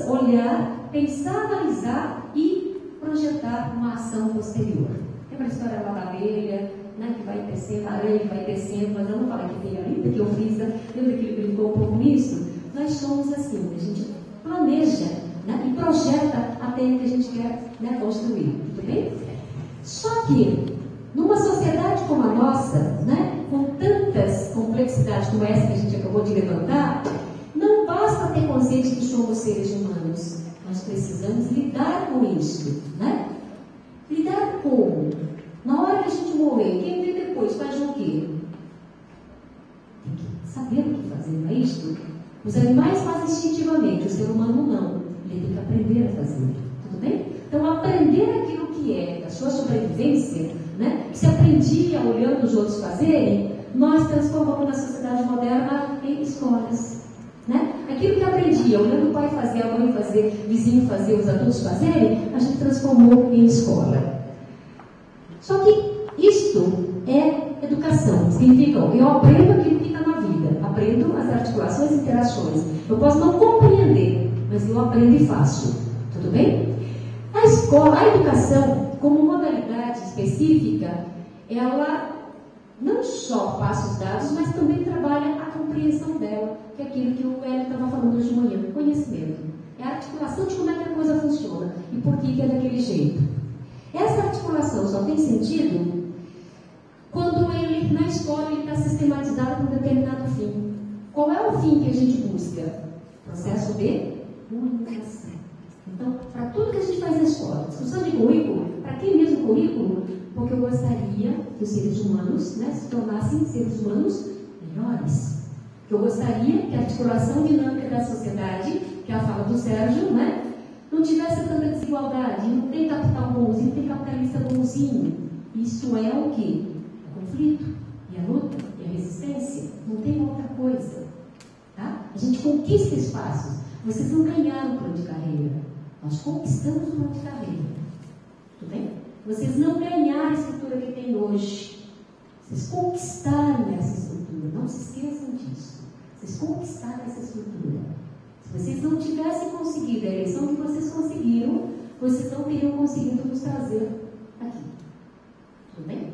S1: olhar, pensar, analisar e projetar uma ação posterior. Lembra a história lá da abelha, né, que vai descendo, a aranha que vai descendo, mas eu não falei que tem ali, porque eu fiz, lembra que ele brincou um pouco nisso? Nós somos assim, a gente planeja, né, e projeta até o que a gente quer, né, construir, tudo bem? Só que, numa sociedade como a nossa, né, com tantas complexidades como essa que a gente acabou de levantar, não basta ter consciência de que somos seres humanos. Nós precisamos lidar com isso, né? Lidar como? Na hora que a gente morrer, quem vem depois faz o quê? Tem que saber o que fazer, não é isto? Os animais fazem instintivamente, o ser humano não. Ele tem que aprender a fazer, tudo bem? Então, aprender aquilo que é a sua sobrevivência, né, que se aprendia olhando os outros fazerem, nós transformamos na sociedade moderna em escolas, né? Aquilo que aprendia olhando o pai fazer, a mãe fazer, o vizinho fazer, os adultos fazerem, a gente transformou em escola. Só que isto é educação. Significa, eu aprendo aquilo que está na vida, aprendo as articulações e interações. Eu posso não compreender, mas eu aprendo e faço, tudo bem? A escola, a educação, como modalidade específica, ela não só passa os dados, mas também trabalha a compreensão dela, que é aquilo que o Hélio estava falando hoje de manhã, conhecimento. É a articulação de como é que a coisa funciona e por que é daquele jeito. Essa articulação só tem sentido quando ele, na escola, ele está sistematizado para um determinado fim. Qual é o fim que a gente busca? Processo de comunicação. Então, para tudo que a gente faz na escola, discussão de currículo, para que mesmo currículo? Porque eu gostaria que os seres humanos, né, se tornassem seres humanos melhores. Eu gostaria que a articulação dinâmica da sociedade, que é a fala do Sérgio, né, não tivesse tanta desigualdade, não tem capital bonzinho, tem capitalista bonzinho. Isso é o quê? O conflito, e a luta, e a resistência. Não tem outra coisa. Tá? A gente conquista espaços. Vocês não ganharam o plano de carreira. Nós conquistamos o plano de carreira. Tudo bem? Vocês não ganharam a estrutura que tem hoje. Vocês conquistaram essa estrutura. Não se esqueçam disso. Vocês conquistaram essa estrutura. Se vocês não tivessem conseguido a eleição que vocês conseguiram, vocês não teriam conseguido nos trazer aqui. Tudo bem?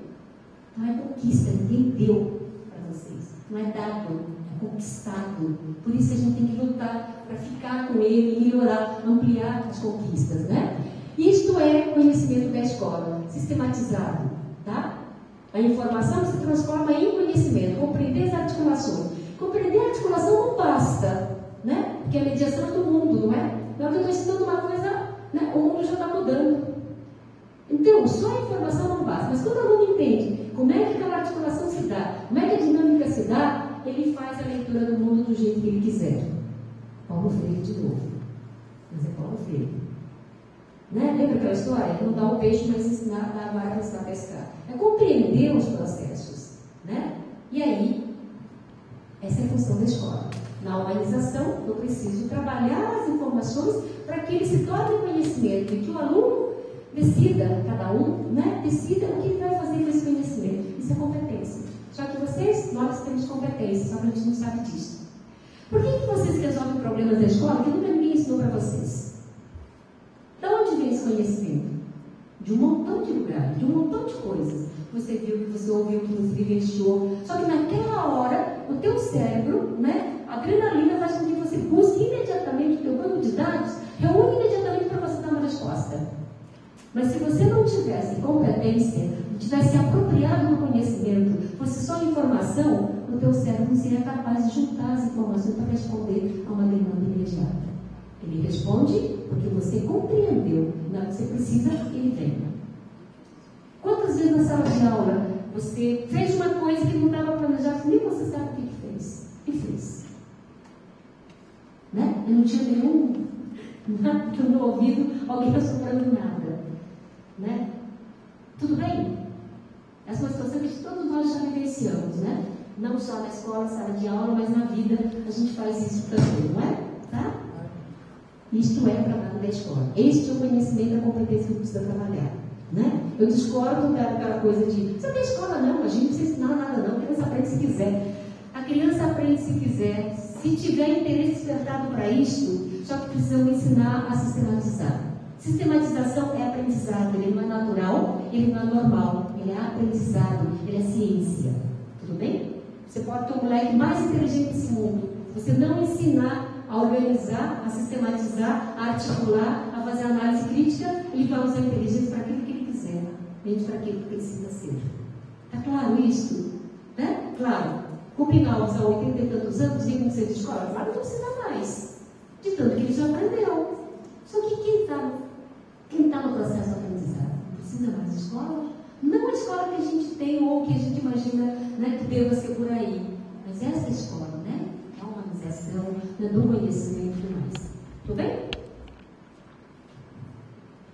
S1: Não é conquista, ninguém deu para vocês. Não é dado, é conquistado. Por isso a gente tem que lutar para ficar com ele, melhorar, ampliar as conquistas, né? Isto é conhecimento da escola, sistematizado, tá? A informação se transforma em conhecimento, compreender as articulações. Compreender a articulação não basta, né? Porque a mediação é do mundo, não é? Não é que eu estou ensinando uma coisa, né? O mundo já está mudando. Então, só a informação não basta. Mas quando o aluno entende como é que aquela articulação se dá, como é que a dinâmica se dá, ele faz a leitura do mundo do jeito que ele quiser. Paulo Freire de novo. Mas é Paulo Freire. Né? Lembra aquela história? Não dá o peixe, mas ensinar a vara para ensinar a pescar. É compreender os processos. Né? E aí, essa é a função da escola. Na humanização, eu preciso trabalhar as informações para que ele se torne conhecimento e que o aluno decida, cada um, né, decida o que ele vai fazer com esse conhecimento. Isso é competência. Só que vocês, nós temos competência, só que a gente não sabe disso. Por que vocês resolvem problemas da escola que nunca ninguém ensinou para vocês? De onde vem esse conhecimento? De um montão de lugares, de um montão de coisas. Você viu, que você ouviu, que você vivenciou. Só que naquela hora, o teu cérebro, né, a adrenalina faz com que você busque imediatamente o teu banco de dados, reúne imediatamente para você dar uma resposta. Mas se você não tivesse competência, não tivesse apropriado do conhecimento, fosse só informação, o teu cérebro não seria capaz de juntar as informações para responder a uma demanda imediata. Ele responde porque você compreendeu. Não, você precisa, ele vem. vezes na sala de aula você fez uma coisa que não estava planejada, nem você sabe o que fez. E fez. Né? Eu não tinha nada no ouvido, alguém assoprando nada. Né? Tudo bem? Essa é uma situação que todos nós já vivenciamos, né? Não só na escola, sala de aula, mas na vida a gente faz isso também, não é? Tá? Isto é o trabalho da escola. Este é o conhecimento, a competência que precisa trabalhar. Né? Eu discordo daquela coisa de você não tem escola não, a gente não precisa ensinar nada não, a criança aprende se quiser. A criança aprende se quiser, se tiver interesse despertado para isto, só que precisamos ensinar a sistematizar. Sistematização é aprendizado, ele não é natural, ele não é normal, ele é aprendizado, ele é ciência. Tudo bem? Você pode ter o moleque mais inteligente desse mundo, se você não ensinar a organizar, a sistematizar, a articular, a fazer análise crítica, ele vai usar a inteligência para aquilo que ele quiser, menos para aquilo que precisa ser. Está claro isso? Né? Claro. O Pinal, há 80 e tantos anos, dizia como ser de escola, claro, não precisa mais, de tanto que ele já aprendeu. Só que quem está no processo de aprendizado não precisa mais de escola? Não a escola que a gente tem ou que a gente imagina, né, que deva ser por aí, mas essa escola, né? É uma organização, né, do conhecimento e mais. Tudo bem?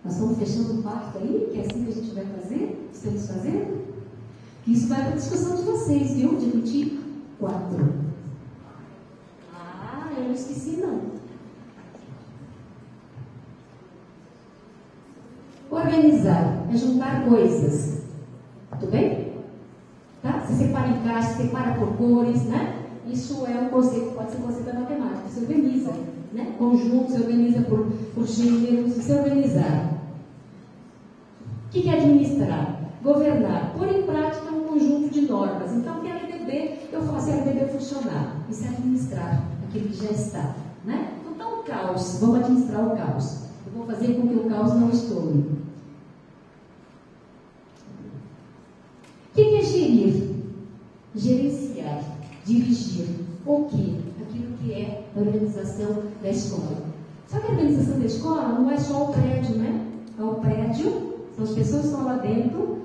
S1: Nós estamos fechando o quarto aí, que é assim que a gente vai fazer? Estamos fazendo? Isso vai para a discussão de vocês, viu? Discutir 4. Ah, eu não esqueci não. Organizar é juntar coisas. Tudo bem? Tá? Você separa em caixas, separa por cores, né? Isso é um conceito, pode ser um conceito da matemática. Você organiza, né? Conjuntos, você organiza por gêneros, você organizar. O que é administrar? Governar. Pôr em prática um conjunto de normas. Então, que a LDB, eu faço a LDB funcionar. Isso é administrar aquilo que já está, né? Então, está um caos. Vamos administrar o caos. Eu vou fazer com que o caos não estoure. O que é gerir? Gerenciar, dirigir. O quê? Aquilo que é a organização da escola. Só que a organização da escola não é só o prédio, né? É o prédio, são as pessoas que estão lá dentro,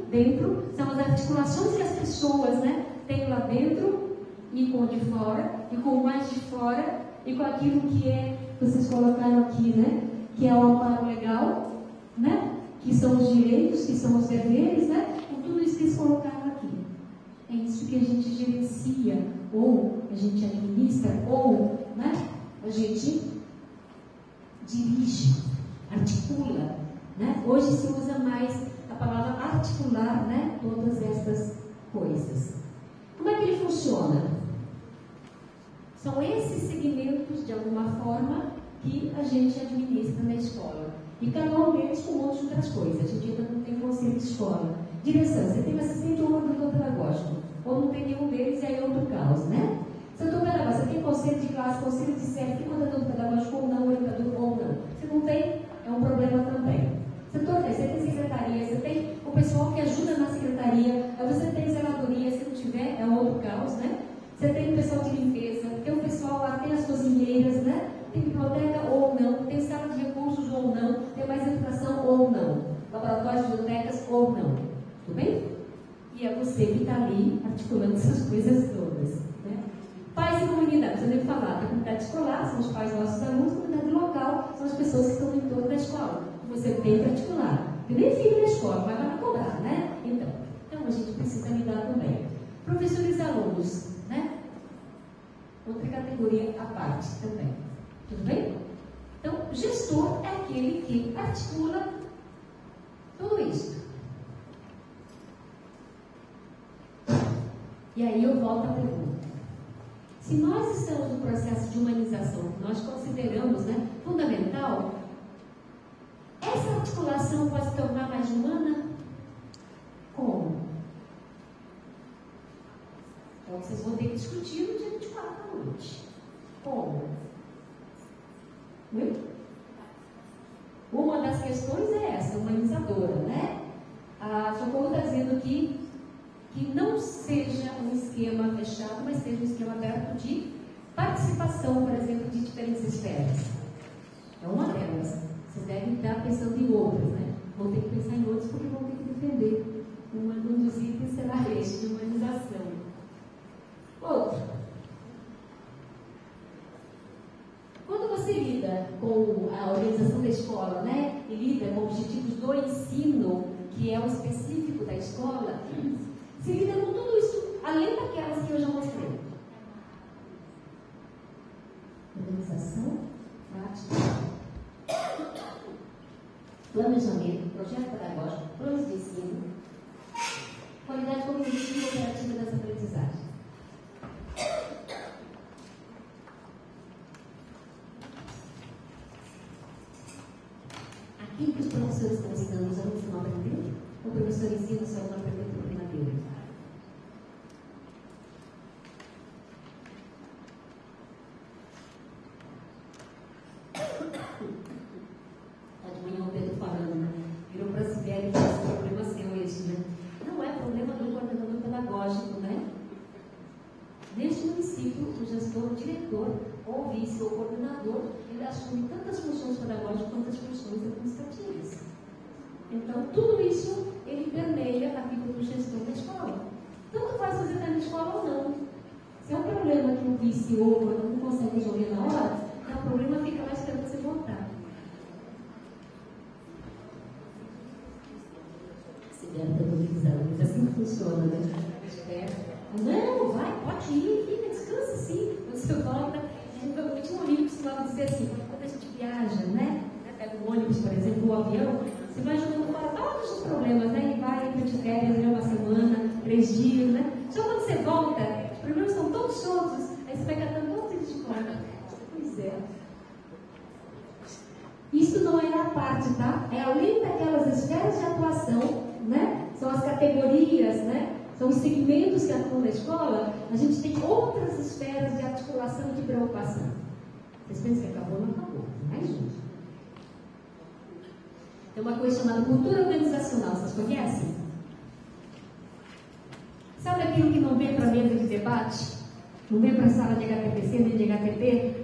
S1: são as articulações que as pessoas, né, têm lá dentro, e com o de fora, e com o mais de fora, e com aquilo que é, vocês colocaram aqui, né? Que é o amparo legal, né? Que são os direitos, que são os deveres, né? Com tudo isso que eles colocaram aqui. É isso que a gente gerencia, ou a gente administra, ou, né? A gente dirige, articula, né? Hoje se usa mais a palavra articular, né? Todas estas coisas. Como é que ele funciona? São esses segmentos, de alguma forma, que a gente administra na escola. E cada um deles com um monte de outras coisas. A gente ainda não tem conselho de escola. Direção, você tem assistente ou orientador pedagógico. Ou não tem nenhum deles e aí é outro caos, né? Setor pedagógico, você tem conselho de classe, conselho de série, tem coordenador pedagógico ou não, orientador ou não. Você não tem, é um problema também. Setor 10, você tem secretaria, você tem o pessoal que ajuda na secretaria, aí você tem zeladoria, se não tiver, é outro caos, né? Você tem o pessoal de limpeza, tem o pessoal lá, tem as cozinheiras, né? Tem biblioteca ou não, tem sala de recursos ou não, tem mais educação ou não, laboratórios, bibliotecas ou não. Tudo bem? E é você que está ali articulando essas coisas todas. Né? Pais e comunidade, você deve falar, a comunidade escolar são os pais dos nossos alunos, a comunidade local são as pessoas que estão em torno da escola. Você tem que articular. Eu nem fico na escola, mas vai cobrar, né? Então a gente precisa lidar também. Professores e alunos, né? Outra categoria à parte também. Tudo bem? Então, gestor é aquele que articula tudo isso. E aí eu volto à pergunta. Se nós estamos no processo de humanização, que nós consideramos, né, fundamental, essa articulação pode se tornar mais humana? Como? Então, vocês vão ter que discutir no dia 24 da noite. Como? Uma das questões é essa, humanizadora, né? A Socorro está dizendo aqui que não seja um esquema fechado, mas seja um esquema aberto de participação, por exemplo, de diferentes esferas. É uma delas. Vocês devem estar pensando em outras, né? Vão ter que pensar em outras porque vão ter que defender Um dos itens será este, de humanização. Outro. Quando você lida com a organização da escola, né, e lida com objetivos do ensino, que é o específico da escola, se lida com tudo isso, além daquelas que eu já mostrei. Organização, prática, planejamento, projeto pedagógico, planos de ensino, qualidade cognitiva e operativa das aprendizagens. Aquilo que os professores estão ensinando, os alunos não aprenderam? O professor ensina, os alunos não aprenderam por brincadeira. Está de manhã o Pedro falando, né? Virou para a Sibeli e disse: problema seu esse, né? Não é problema do coordenador pedagógico, né? Neste município, o gestor, o diretor, ou vice, ou coordenador, ele assume tantas funções pedagógicas quanto as funções administrativas. Então, tudo isso, ele permeia a vida do gestor da escola. Tanto faz fazer na escola ou não. Se é um problema que o vice ou o coordenador não consegue resolver na hora, o problema fica lá esperando você voltar. Se der para utilizar, mas assim que funciona, né? Não, vai, pode ir, fica, descansa sim. Você volta. Eu tinha um amigo que costumava dizer assim: quando a gente viaja, né? Pega um ônibus, por exemplo, ou um avião, você vai jogando fora todos os problemas, né? E vai para de férias, uma semana, 3 dias, né? Só quando você volta, os problemas estão todos soltos, aí você vai catando todos eles de fora. Pois é. Isso não é a parte, tá? É além daquelas esferas de atuação, né? São as categorias, né? São os segmentos que atuam na escola. A gente tem outras esferas de articulação e de preocupação. Vocês pensam que acabou? Não acabou. Mais gente. Tem uma coisa chamada cultura organizacional. Vocês conhecem? Sabe aquilo que não vem para a mesa de debate? Não vem para a sala de HTPC nem de HTP?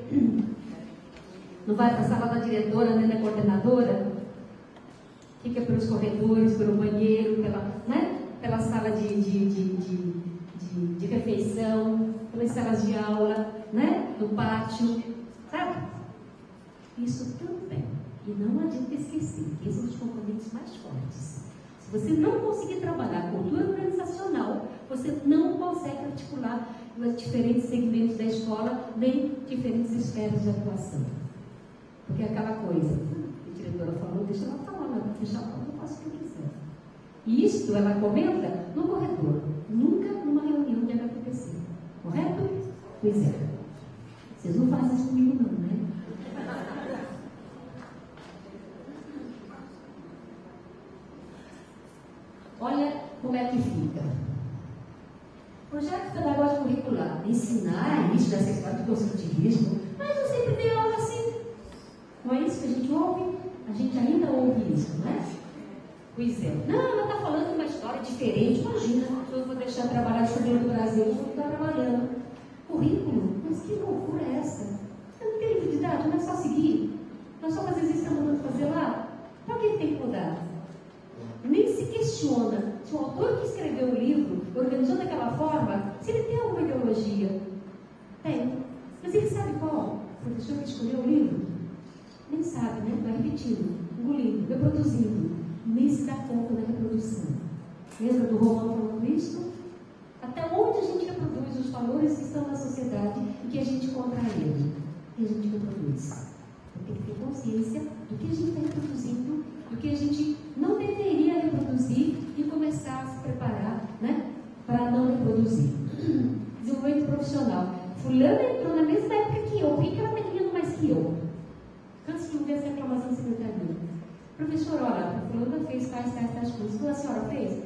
S1: Não vai para a sala da diretora nem da coordenadora? Fica pelos corredores, pelo banheiro, pela sala de refeição, pelas salas de aula, né? No pátio, sabe? Isso também. E não adianta esquecer que esses são os componentes mais fortes. Se você não conseguir trabalhar a cultura organizacional, você não consegue articular os diferentes segmentos da escola, nem diferentes esferas de atuação. Porque é aquela coisa, a diretora falou, deixa ela falar, deixa ela falar, eu faço o que eu quiser. E isso ela comenta no corredor, nunca numa reunião de HPPC. Correto? Pois é. Vocês não fazem isso comigo não, né? Olha como é que fica. Projeto pedagógico curricular. Ensinar isso dessa história de construtivismo, mas eu sempre dei aula assim. Não é isso que a gente ouve? A gente ainda ouve isso, não é? Pois é. Não, ela está falando uma história diferente. Imagina, se eu vou deixar trabalhar sobre o Brasil, eu vou ficar trabalhando. Currículo? Mas que loucura é essa? Não tem livro didático, não é só seguir. Não é só fazer isso que está mandando fazer lá. Para que tem que mudar? Nem se questiona se o autor que escreveu o livro organizou daquela forma, se ele tem alguma ideologia. Tem. Mas ele sabe qual? O professor que escolheu o livro? Nem sabe, né? Vai repetindo, engolindo, reproduzindo. Nem se dá conta da reprodução. Lembra do Romão falando isso? Até onde a gente reproduz os valores que estão na sociedade e que a gente contrai ele? E a gente reproduz. Tem que ter consciência do que a gente está reproduzindo, do que a gente não deveria reproduzir e começar a se preparar, né, para não reproduzir. Desenvolvimento profissional. Fulana entrou na mesma época que eu, por que ela está ganhando mais que eu? Antes de eu ver essa reclamação da secretaria. Professor, olha, a fulana fez tais cursos. A senhora fez?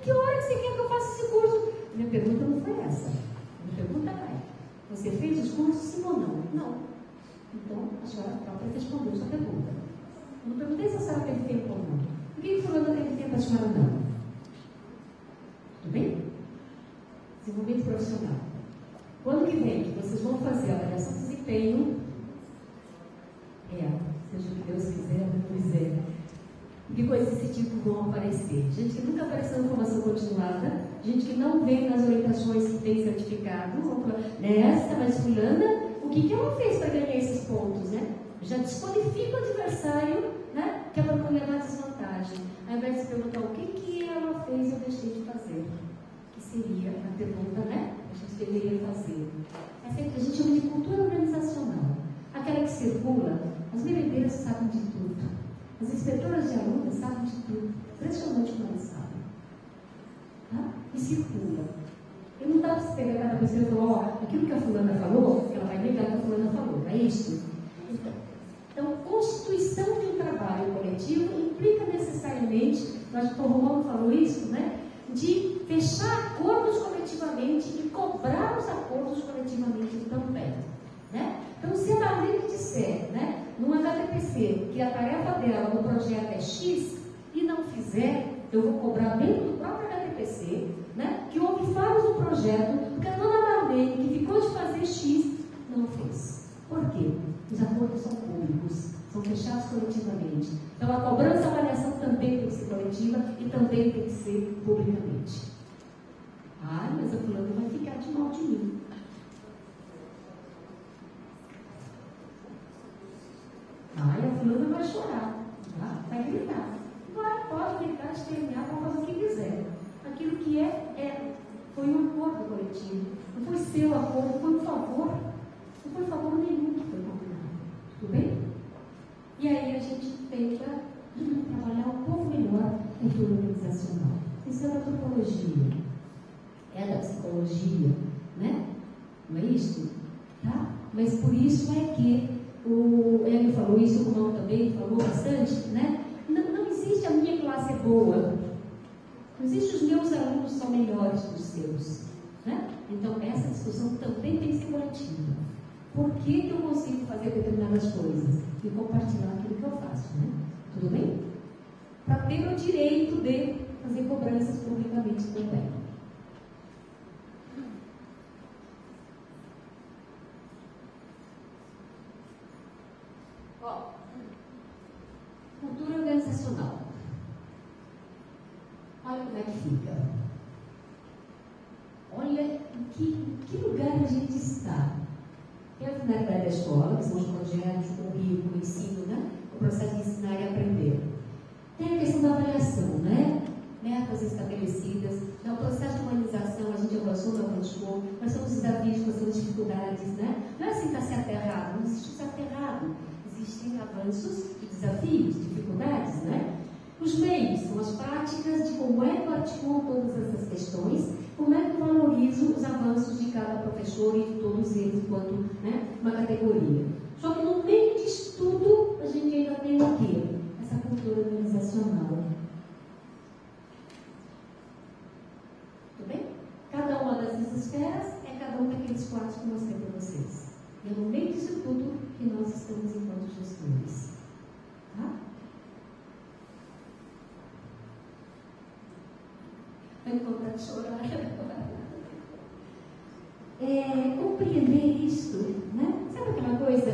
S1: Que hora que você quer que eu faça esse curso? Minha pergunta não foi essa. Minha pergunta é: você fez os cursos, sim ou não? Não. Então, a senhora própria respondeu sua pergunta. Eu não perguntei se a senhora teve tempo ou não. Por que fulano teve tempo, a senhora não? Tudo bem? Desenvolvimento profissional. O ano que vem, vocês vão fazer a avaliação de desempenho. Seja o que Deus quiser, pois é. e coisas desse tipo vão aparecer. Gente que nunca apareceu em formação continuada, gente que não vem nas orientações que tem certificado, vão falar, nessa, mas fulana, o que ela fez para ganhar esses pontos, né? Já desqualifica o adversário, né? Que é para condenar a desvantagem. Ao invés de se perguntar o que ela fez e eu deixei de fazer. Que seria a pergunta, né? A gente deveria fazer. Essa a gente chama de cultura organizacional. Aquela que circula, as merendeiras sabem de tudo. As inspetoras de alunos sabem de tudo. Impressionante como elas sabem. Tá? E circula. Eu não dá para se pegar cada pessoa e falar, ó, aquilo que a fulana falou, ela vai negar que a fulana falou. É isso? Então, constituição de um trabalho coletivo implica necessariamente, acho que o Romano falou isso, né? De fechar acordos coletivamente e cobrar os acordos coletivamente também. Né? Então, se a Marlene disser, né, num HTPC, que a tarefa dela no projeto é X e não fizer, eu vou cobrar dentro do próprio HTPC, né, que houve falhas no projeto, porque a dona Marlene, que ficou de fazer X, não fez. Por quê? Os acordos são públicos, são fechados coletivamente. Então, a cobrança e a avaliação também tem que ser coletiva e também tem que ser publicamente. Ah, mas a fulana vai ficar de mal de mim. Ai, a fulana vai chorar, tá? Vai gritar. Pode gritar, exterminar, pode fazer o que quiser. Aquilo que foi um acordo coletivo. Não foi seu acordo, foi um favor. Não foi favor nenhum que foi combinado. Tudo bem? E aí a gente tenta trabalhar um pouco melhor a cultura organizacional. Isso é da antropologia, é da psicologia, né? Não é isso? Tá? Mas por isso é que o Hélio falou isso, o Romão também falou bastante, né? Não existe a minha classe é boa. Não existe os meus alunos são melhores que os seus. Né? Então, essa discussão também tem que ser coletiva. Por que eu consigo fazer determinadas coisas? E compartilhar aquilo que eu faço. Né? Tudo bem? Para ter o direito de fazer cobranças publicamente também. Ó, cultura organizacional. Olha como é que fica. Olha em que lugar a gente está. Tem a finalidade da escola, que são os projetos, o ensino, né? O processo de ensinar e aprender. Tem a questão da avaliação, né? Metas estabelecidas. No processo de humanização, a gente avançou, não avançou. Quais são os desafios, quais são as dificuldades, né? Não é assim que está certo e errado, não existe certo e errado. Existem avanços e desafios, dificuldades, né? Os meios são as práticas de como é que eu articulo todas essas questões, como é que eu valorizo os avanços de cada professor e de todos eles enquanto, né, uma categoria. Só que no meio disso tudo, a gente ainda tem o quê? Essa cultura organizacional. Tudo bem? Cada uma dessas esferas é cada um daqueles quadros que eu mostrei para vocês. E é no meio disso tudo que nós estamos enquanto gestores. Tá? Vai contar de chorar. Compreender isso, né? Sabe aquela coisa?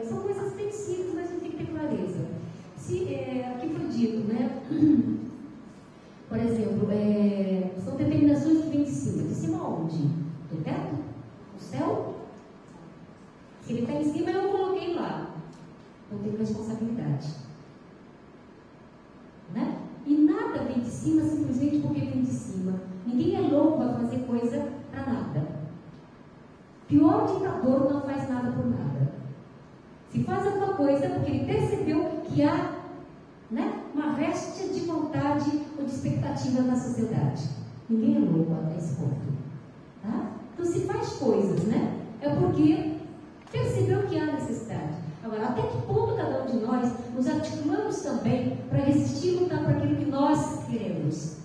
S1: São coisas bem simples, mas a gente tem que ter clareza. Aqui foi dito, né? Por exemplo, são determinações que vêm de cima. De cima aonde? Do teto? Do céu? Se ele está em cima, eu coloquei lá. Eu tenho responsabilidade. Né? E nada vem de cima simplesmente porque vem de cima. Ninguém é louco a fazer coisa para nada. Pior ditador não faz nada por nada. Se faz alguma coisa porque ele percebeu que há, né, uma réstia de vontade ou de expectativa na sociedade. Ninguém é louco até esse ponto. Tá? Então, se faz coisas, né, é porque percebeu que há necessidade. Agora, até que ponto cada um de nós nos articulamos também para resistir e lutar por aquilo que nós queremos?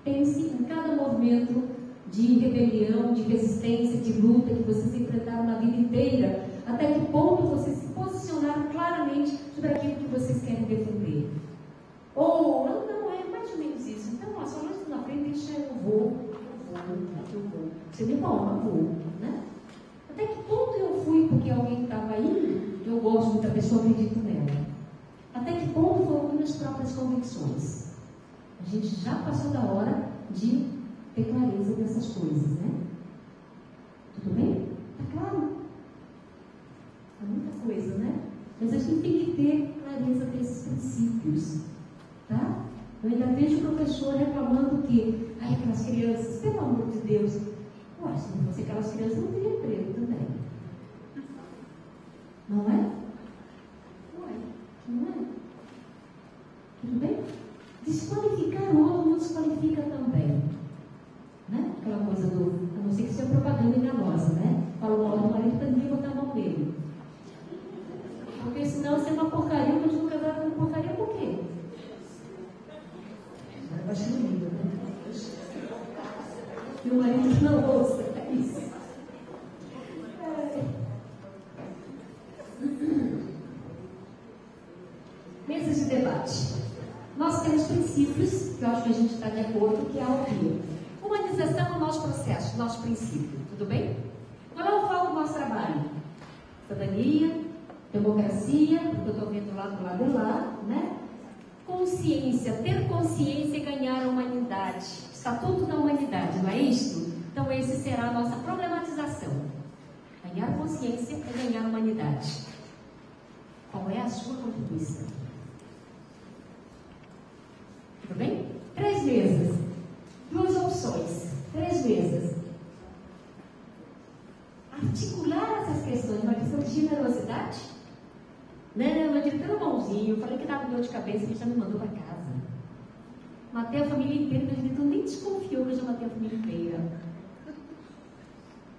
S1: Pense em cada movimento de rebelião, de resistência, de luta que vocês enfrentaram na vida inteira. Até que ponto vocês se posicionaram claramente sobre aquilo que vocês querem defender? Ou, não é mais ou menos isso. Então, só nós na frente, deixa eu vou. Você me bom, eu vou, né? Até que ponto eu fui porque alguém estava indo, eu gosto muito da pessoa, acredito nela. Até que ponto foram minhas próprias convicções? A gente já passou da hora de ter clareza dessas coisas, né? Tudo bem? Tá claro? É muita coisa, né? Mas a gente tem que ter clareza desses princípios, tá? Eu ainda vejo o professor reclamando que, ai, aquelas crianças, pelo amor de Deus, ué, se não fosse aquelas crianças, não teria emprego também. Não é? Ué, não é? Tudo bem? Desqualificar o outro não desqualifica também. Né? Aquela coisa do, a não ser que seja propaganda enganosa, né? Fala mal do marido, também botar a mão nele. Porque senão você é uma porcaria, eu continuo casado com porcaria, por quê? Vai achando lindo, né? E o marido não ouça, é isso. Mesas de debate. Nós temos princípios, que eu acho que a gente está de acordo, que é o quê? Humanização é o nosso processo, nosso princípio, tudo bem? Qual é o foco do nosso trabalho? Cidadania, democracia, porque eu estou vendo lá do lado e lá, né? Consciência, ter consciência e ganhar a humanidade. Estatuto da humanidade, não é isto? Então, esse será a nossa problematização. Ganhar consciência e ganhar a humanidade. Qual é a sua contribuição? Tudo bem? 3 mesas. 2 opções. 3 mesas. Articular essas questões, uma questão de generosidade. Não, eu tive tão bonzinho, eu falei que estava com dor de cabeça, ele já me mandou para casa. Matei a família inteira, o diretor nem desconfiou que eu já matei a família inteira.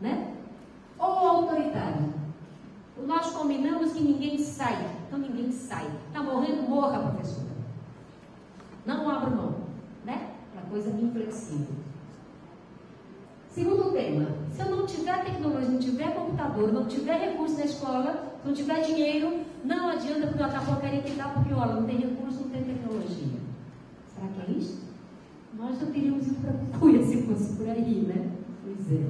S1: Né? Ou autoritário. Nós combinamos que ninguém sai, então ninguém sai. Está morrendo, morra, professora. Não abra mão, né? Uma coisa inflexível. Segundo tema, se eu não tiver tecnologia, não tiver computador, não tiver recurso na escola, não tiver dinheiro, não adianta porque a porcaria que dá, porque olha, não tem recurso, não tem tecnologia. Será que é isso? Nós já teríamos ido para Cuiabá se fosse por aí, né? Pois é.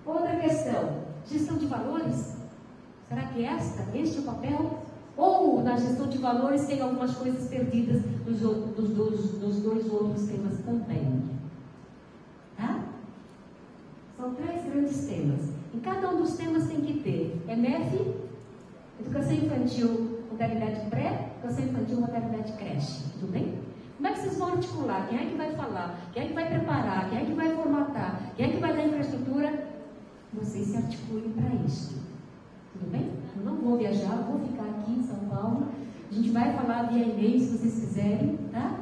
S1: Outra questão, gestão de valores. Será que este é o papel? Ou na gestão de valores tem algumas coisas perdidas dos 2 outros temas também? Tá? São 3 grandes temas. Em cada um dos temas tem que ter MF, educação infantil, modalidade pré, educação infantil, modalidade creche. Tudo bem? Como é que vocês vão articular? Quem é que vai falar? Quem é que vai preparar? Quem é que vai formatar? Quem é que vai dar infraestrutura? Vocês se articulem para isso. Tudo bem? Eu não vou viajar, eu vou ficar aqui em São Paulo. A gente vai falar via e-mail se vocês quiserem, tá?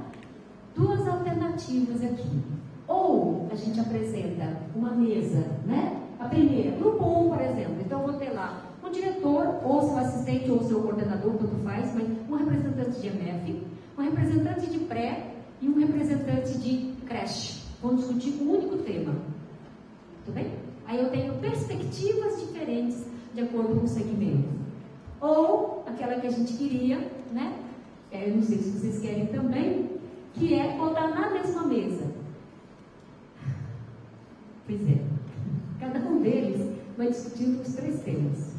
S1: 2 alternativas aqui. Ou a gente apresenta uma mesa, né? A primeira, grupo 1, por exemplo. Então eu vou ter lá um diretor, ou seu assistente, ou seu coordenador, tanto faz, mas um representante de MF, um representante de pré e um representante de creche. Vamos discutir um único tema. Tudo bem? Aí eu tenho perspectivas diferentes de acordo com o segmento. Ou aquela que a gente queria, né? Eu não sei se vocês querem também, que é botar na mesma mesa. Pois é. Cada um deles vai discutir os 3 temas.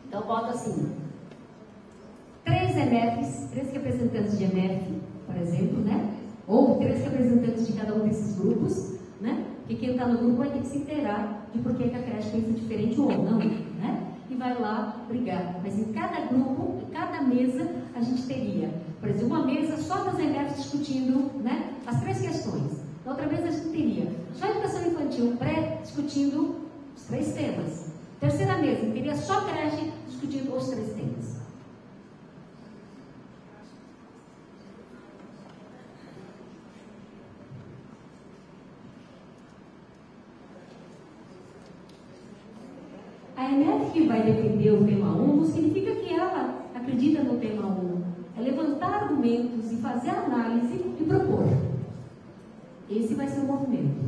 S1: Então eu boto assim, 3 MFs, 3 representantes de MF, por exemplo, né? Ou 3 representantes de cada um desses grupos, né? Porque quem está no grupo vai ter que se inteirar de por que a creche pensa diferente ou não, né? E vai lá brigar. Mas em cada grupo, em cada mesa, a gente teria, por exemplo, uma mesa só das MFs discutindo, né, as 3 questões. Na outra mesa a gente teria só educação infantil pré discutindo os 3 temas. Terceira mesa, teria só creche discutindo os 3 temas. A MF que vai defender o tema 1 não significa que ela acredita no tema 1. É levantar argumentos e fazer análise e propor. Esse vai ser o movimento.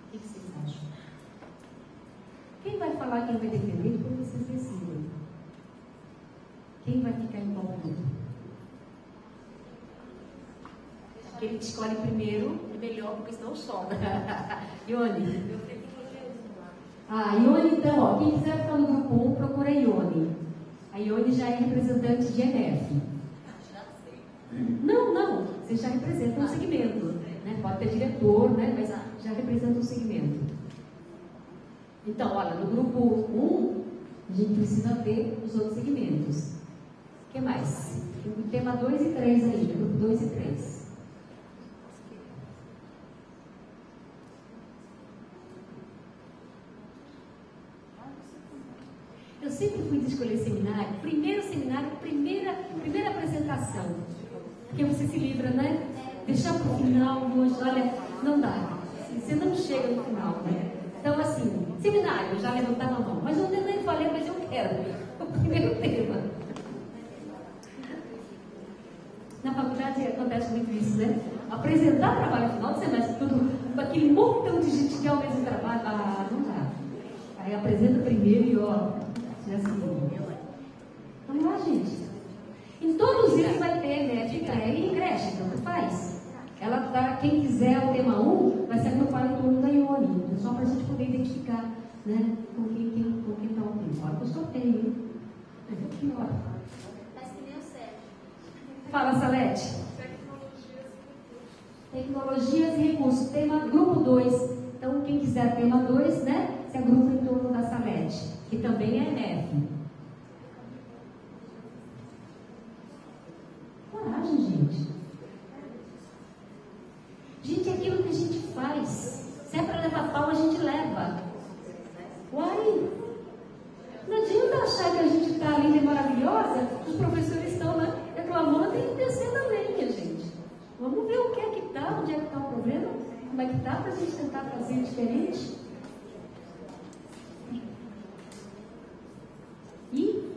S1: O que vocês acham? Quem vai falar, quem vai defender, depois vocês decidem. Quem vai ficar em qual grupo? que ele te escolhe primeiro, é melhor, porque senão sobe. Ione. Ione, então, ó, quem quiser ficar no grupo 1, procura a Ione. A Ione já é representante de MF. Não, você já representa um segmento, né? Pode ter diretor, né? Mas já representa um segmento. Então, olha, no grupo 1, a gente precisa ver os outros segmentos. O que mais? O tema 2 e 3 aí, grupo 2 e 3. Eu sempre fui de escolher seminário, primeira apresentação. Porque você se livra, né? Deixar para o final, olha, não dá. Você não chega no final, né? Então, assim, seminário, eu já levantava a mão. Mas eu nem falei, mas eu quero. O primeiro tema. Na faculdade acontece muito isso, né? Apresentar trabalho final de semestre, tudo, com aquele montão de gente que é o mesmo trabalho. Não dá. Aí apresenta primeiro e ó, assim. Vamos lá, gente. Em todos eles vai ter médica e creche, tanto faz. Ela tá, quem quiser o tema 1, vai se agrupar em torno da Ione. Só para a gente poder identificar, né? Com quem está o tema. Olha que eu sorteio, hein? Mas é pior.
S2: Mas que nem o Sérgio.
S1: Fala, Salete. Tecnologias e recursos. Tema grupo 2. Então, quem quiser tema 2, né? Se agrupa em torno da Salete, que também é MF. Coragem, gente. Gente, é aquilo que a gente faz. Se é para levar pau, a gente leva. Uai! Não adianta achar que a gente está ali maravilhosa, os professores estão lá reclamando e descendo a lenha, gente. Vamos ver o que é que está, onde é que está o problema, como é que está, para a gente tentar fazer diferente. E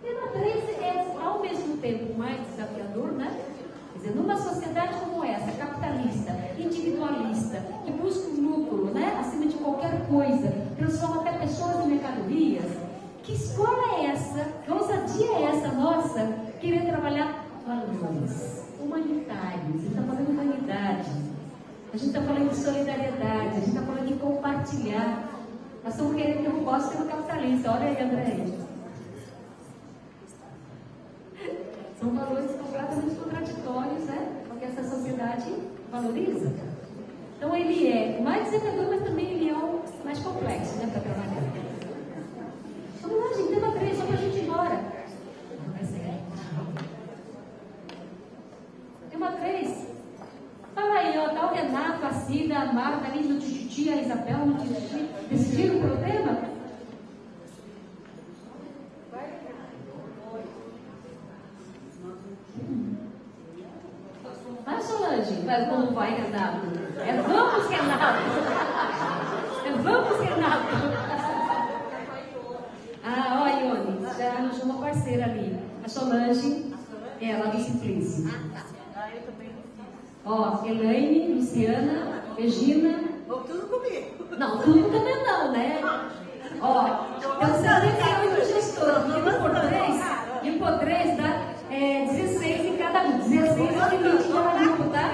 S1: tema 3 é, ao mesmo tempo, mais desafiador, né? Quer dizer, numa sociedade como essa, capitalista, individualista, que busca o lucro, né? Acima de qualquer coisa, transforma até pessoas em mercadorias. Que escola é essa? Que ousadia é essa nossa? Querer trabalhar valores humanitários. A gente está falando de humanidade. A gente está falando de solidariedade. A gente está falando de compartilhar. Nós estamos querendo derrubar o sistema capitalista. Olha aí, André. São valores completamente contraditórios, né? Com o que essa sociedade valoriza. Então ele é mais desafiador, mas também ele é o mais complexo, né? Para trabalhar. Vamos lá, gente. Tema 3, só para a gente ir embora. Tema 3. Fala aí, ó. Tá o Renato, a Cida, a Marta, a Lídia, o Tititi, a Isabel, o Tititi. Decidiram pelo tema? Vai, Solange. Mas como vai, Renato? É vamos, Renato. É vamos, Renato. Ó, Ione, já arranjou uma parceira ali. A Solange, ela do Simplice.
S2: Eu também.
S1: Ó, Elaine, Luciana, Regina.
S2: Tudo comigo.
S1: Não, tudo também não, né? Ó, então 78 gestores. E por 3 dá 16 em cada grupo. 16 é o limite de cada grupo, tá?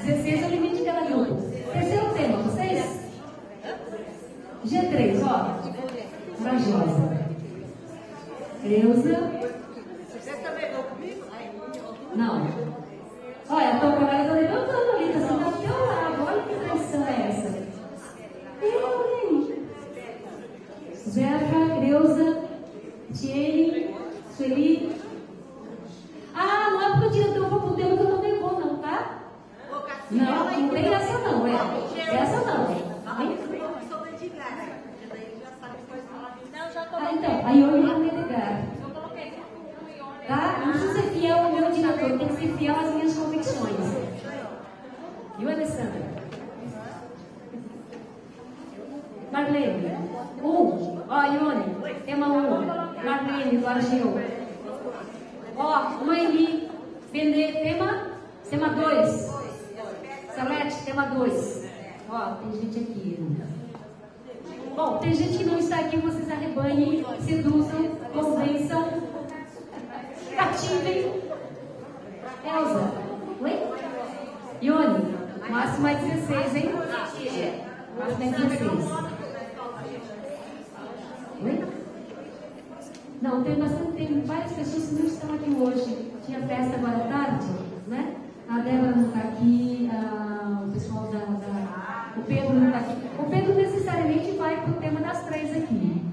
S1: 16 é o limite de cada grupo. Terceiro tema, vocês? G3, ó. Corajosa. Creuza.
S2: Vocês também estão comigo?
S1: Não. Olha, a tua colega está levantando ali, está sentado do teu lado. Olha que traição é essa. Zefa, Creuza, Tiene, Sueli. Não é porque o diretor for pro tema que eu também vou, não, tá? Não tem essa não, essa não. Então, aí eu ia me ligar. Tá? Não precisa ser fiel ao meu diretor, tem que ser fiel às minhas convicções. E o Alessandra? Marlene. Ó, Ione, tema 1. Marlene, do Argeu. Ó, Noemi, Benê, tema 2. Salete, tema 2. Ó, tem gente aqui. Bom, tem gente que não está aqui, vocês arrebanhem, seduzam, convençam. Cativem. Elza. Oi? Ione. Máximo é 16, hein? Máximo é 16. Oi? Não, tem várias pessoas que não estão aqui hoje. Tinha festa agora à tarde, né? A Débora não está aqui, o pessoal o Pedro não está aqui. O Pedro necessariamente vai para o tema das 3 aqui.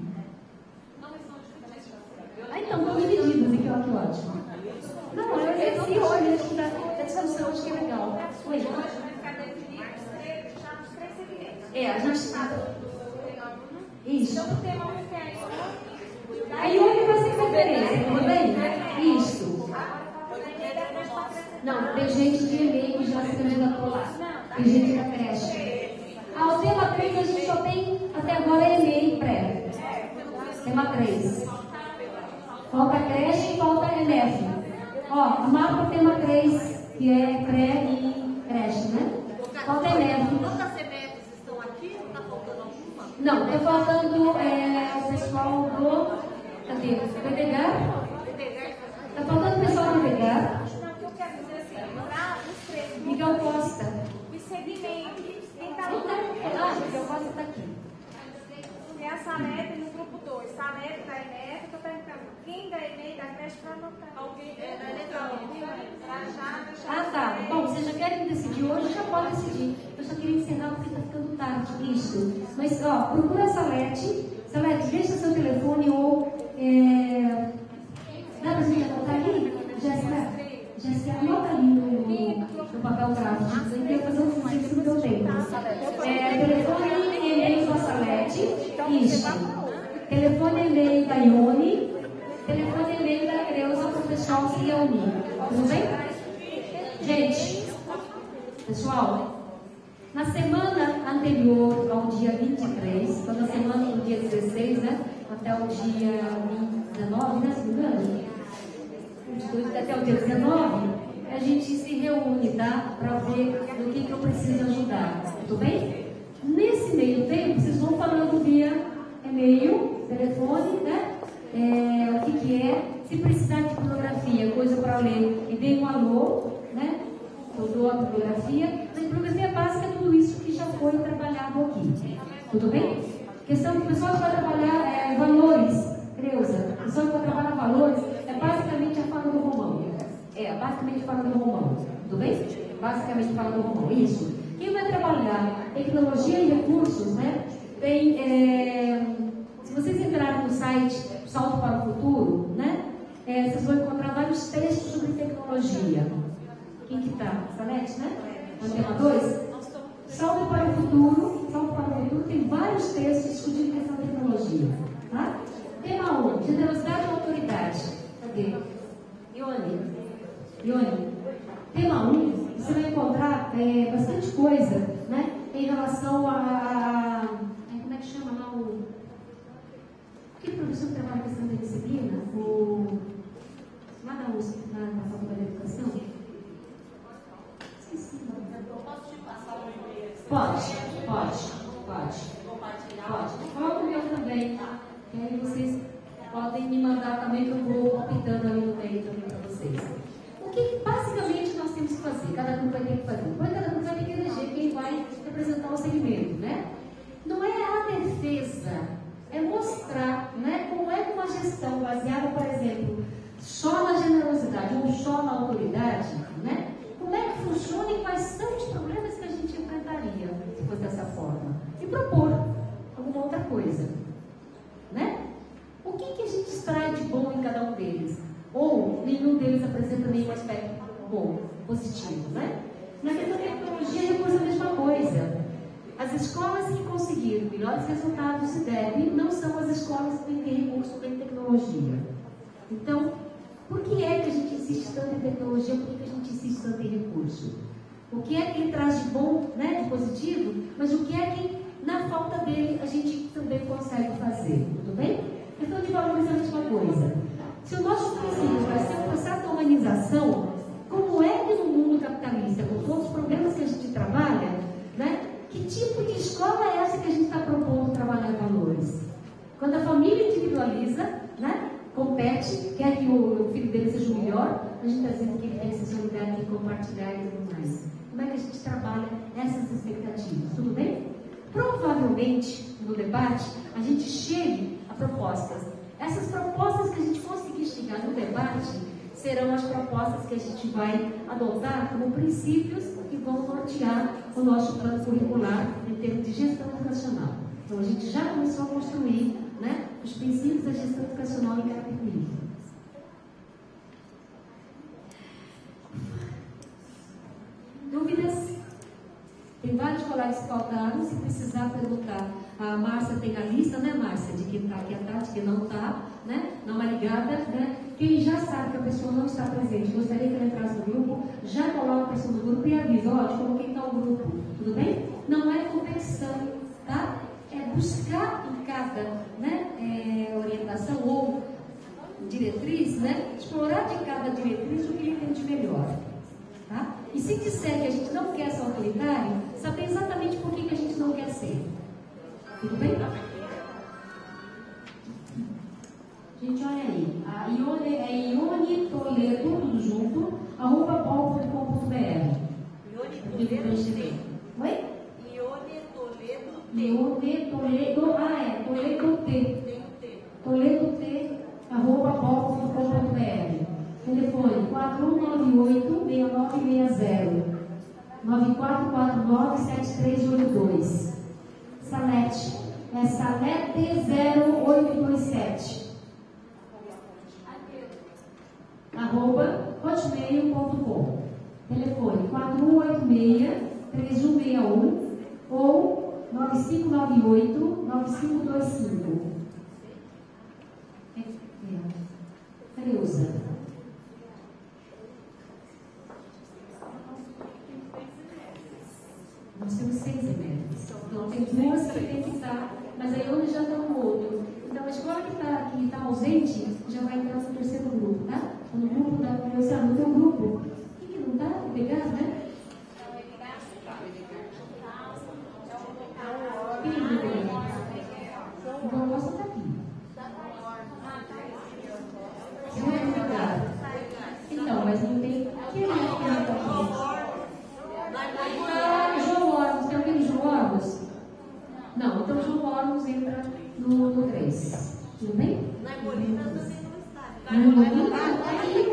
S1: Então, estão divididos aqui, ó, que ótimo. Não, eu esqueci hoje, acho que da discussão, acho que é legal. Oi? A gente está. Isso. A Ione vai ser conferência, tudo bem? Isso. Não, tem gente de e-mail que já se candidatou lá. Tem gente da creche. O tema 3 a gente só tem até agora e-mail pré. Tema 3. Falta creche e falta MF. Marca o tema 3, que é pré e creche, né? Falta MF.
S3: Quantas CMFs estão aqui? Está faltando alguma?
S1: Não, está faltando o pessoal do... Cadê? Pedegar? Está faltando o pessoal do Pedegar.
S2: Não, o que eu quero dizer assim, para os 3
S1: Miguel Costa.
S2: os segmentos, quem está no
S1: Miguel Costa está aqui.
S2: é a Salete no grupo 2. Salete da EMF, estou perguntando quem da EMEI da creche para anotar.
S3: Alguém da eletrônica?
S1: Tá. Bom, vocês já querem decidir hoje, já pode decidir. Eu só queria encerrar porque está ficando tarde. Isso. Mas, procura a Salete. Salete, deixa seu telefone ou... Dá pra gente anotar ali? Jéssica, anota ali no papel gráfico. Eu queria fazer um exercício do teu tempo. Telefone e e-mail da Salete. Isso. Telefone e e-mail da Ione. Telefone e e-mail da Creuza para o pessoal se reunir. Tudo bem? Gente, pessoal, na semana anterior ao dia 23, foi na semana do dia 16, né? Até o dia 19, né? Se não me engano. Até o dia 19, a gente se reúne, tá? Para ver no que eu preciso ajudar. Tudo bem? Nesse meio tempo, vocês vão falando via e-mail, telefone, né? O que é. Se precisar de bibliografia, coisa para ler, e dê um alô, né? Eu dou a bibliografia. A bibliografia básica é tudo isso que já foi trabalhado aqui. Tudo bem? Questão que o pessoal que vai trabalhar valores, Creuza. O pessoal que vai trabalhar valores é basicamente a fala do Romão. Basicamente a fala do Romão. Tudo bem? Basicamente a fala do Romão. Isso. Quem vai trabalhar tecnologia e recursos, né? Tem, se vocês entrarem no site Salto para o Futuro, né? Vocês vão encontrar vários textos sobre tecnologia. Quem que está? Salete, né? No tema 2? Salto para o Futuro. Salto para o Futuro tem vários textos discutindo essa tecnologia. Tá? Tema 1. Generosidade e autoridade. Cadê? Ione. Tema 1. Você vai encontrar bastante coisa, né? Em relação a como é que chama lá o... Que professor que trabalha com essa disciplina? Lá na USP, na Faculdade de Educação? Esqueci. Pode. Fala o meu também. E aí vocês podem me mandar também, que eu vou optando ali no meio também para vocês. O que basicamente nós temos que fazer? Cada grupo vai ter que fazer. Depois cada grupo vai ter que eleger quem vai representar o segmento, né? Não é a defesa, é mostrar, né, como é que uma gestão baseada, por exemplo, só na generosidade ou só na autoridade, né? Como é que funciona e quais são os problemas que a gente enfrentaria se fosse dessa forma? E propor alguma outra coisa, né? O que a gente extrai de bom em cada um deles? Ou nenhum deles apresenta nenhum aspecto bom, positivo, né? Na questão da tecnologia, recurso é a mesma coisa. As escolas que conseguiram melhores resultados se devem não são as escolas que têm recurso em tecnologia. Então, por que é que a gente insiste tanto em tecnologia? Por que a gente insiste tanto em recurso? O que é que ele traz de bom, né, de positivo, mas o que é que, na falta dele, a gente também consegue fazer? Tudo bem? Questão de valores é a mesma coisa. Se o nosso princípio vai ser um processo de humanização, como é que no mundo capitalista, com todos os problemas que a gente trabalha, né, que tipo de escola é essa que a gente está propondo trabalhar valores? Quando a família individualiza, né, compete, quer que o filho filho dele seja o melhor, a gente está dizendo que ele tem essa solidariedade de compartilhar e tudo mais. Como é que a gente trabalha essas expectativas? Tudo bem? Provavelmente, no debate, a gente chegue a propostas. Essas propostas que a gente conseguir chegar no debate serão as propostas que a gente vai adotar como princípios que vão nortear o nosso plano curricular em termos de gestão educacional. Então, a gente já começou a construir, né, os princípios da gestão educacional em cada currículo. Dúvidas? Tem vários colegas que faltaram. Se precisar perguntar, a Márcia tem a lista, né, Márcia? De quem está aqui atrás, de quem não está, né? Dá uma ligada, né? Quem já sabe que a pessoa não está presente, gostaria que ela entrasse no grupo, já coloca a pessoa no grupo e avisa: ó, te coloquei em tal grupo, tudo bem? Não é competição, tá? É buscar em cada, né, orientação ou diretriz, né? Explorar de cada diretriz o que ele tem de melhor. Tá? E se disser que a gente não quer ser autoritário, saber exatamente por que a gente não quer ser. Tudo bem? Gente, olha aí. A Ione é Ione Toledo, tudo junto, @pol.com.br.
S3: Ione Toledo.
S1: Oi?
S3: Ione Toledo.
S1: Ione Toledo, Toledo T.
S3: Tem um T.
S1: Toledo T, @pol.com.br. Telefone 4198-6960 9449-7382. Salete é Salete 0827 @hotmail.com. Telefone 4186-3161 ou 9598-9525. Creuza. Nós temos 6 eméditos. Então, tem duas que tem que estar, mas aí onde já está no outro. Então, a escola que está ausente já vai entrar no terceiro grupo, tá? No grupo da universidade, no teu grupo. Quem que não está? Pegar, né? Quem não está? Então, eu posso estar aqui. Não é obrigado. Então, mas não tem. Quem é que está aqui? João Ormos, tem alguém de João Ormos? Não, então João Ormos entra no 3. Tudo bem?
S3: Na Molina também não está.
S1: Na Molina está aqui.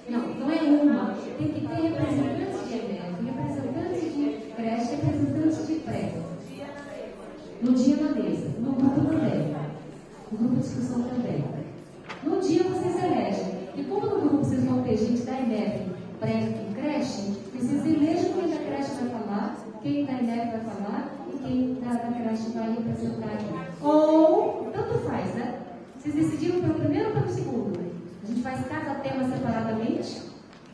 S1: Não é uma. Tem que ter representantes de EMEC, representantes de creche, representantes de pré. No dia na mesa, no grupo também. No grupo de discussão também. No dia vocês elegem. E como no grupo vocês vão ter gente da EMEC, pré e creche, vocês elegem quem da creche vai falar, quem da EMEC vai falar e quem da creche vai representar aqui. Ou, tanto faz, né? Vocês decidiram pelo primeiro ou pelo segundo? A gente faz cada tema separadamente,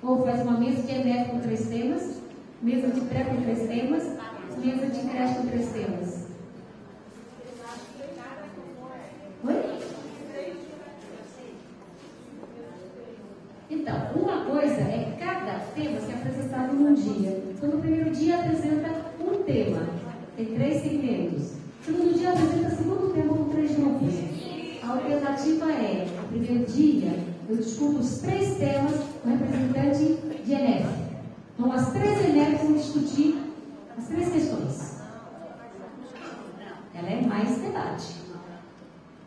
S1: ou faz uma mesa de EMEC com 3 temas, mesa de pré com 3 temas, mesa de creche com 3 temas. Oi? Então, uma coisa é cada tema ser apresentado num dia. Então, no primeiro dia apresenta um tema, tem 3 segmentos. No segundo dia apresenta o segundo tema com 3 grupos. A alternativa é, no primeiro dia, eu discuto os 3 temas com o representante de ENEF. Então, as 3 ENEFs vão discutir as 3 questões. Ela é mais debate.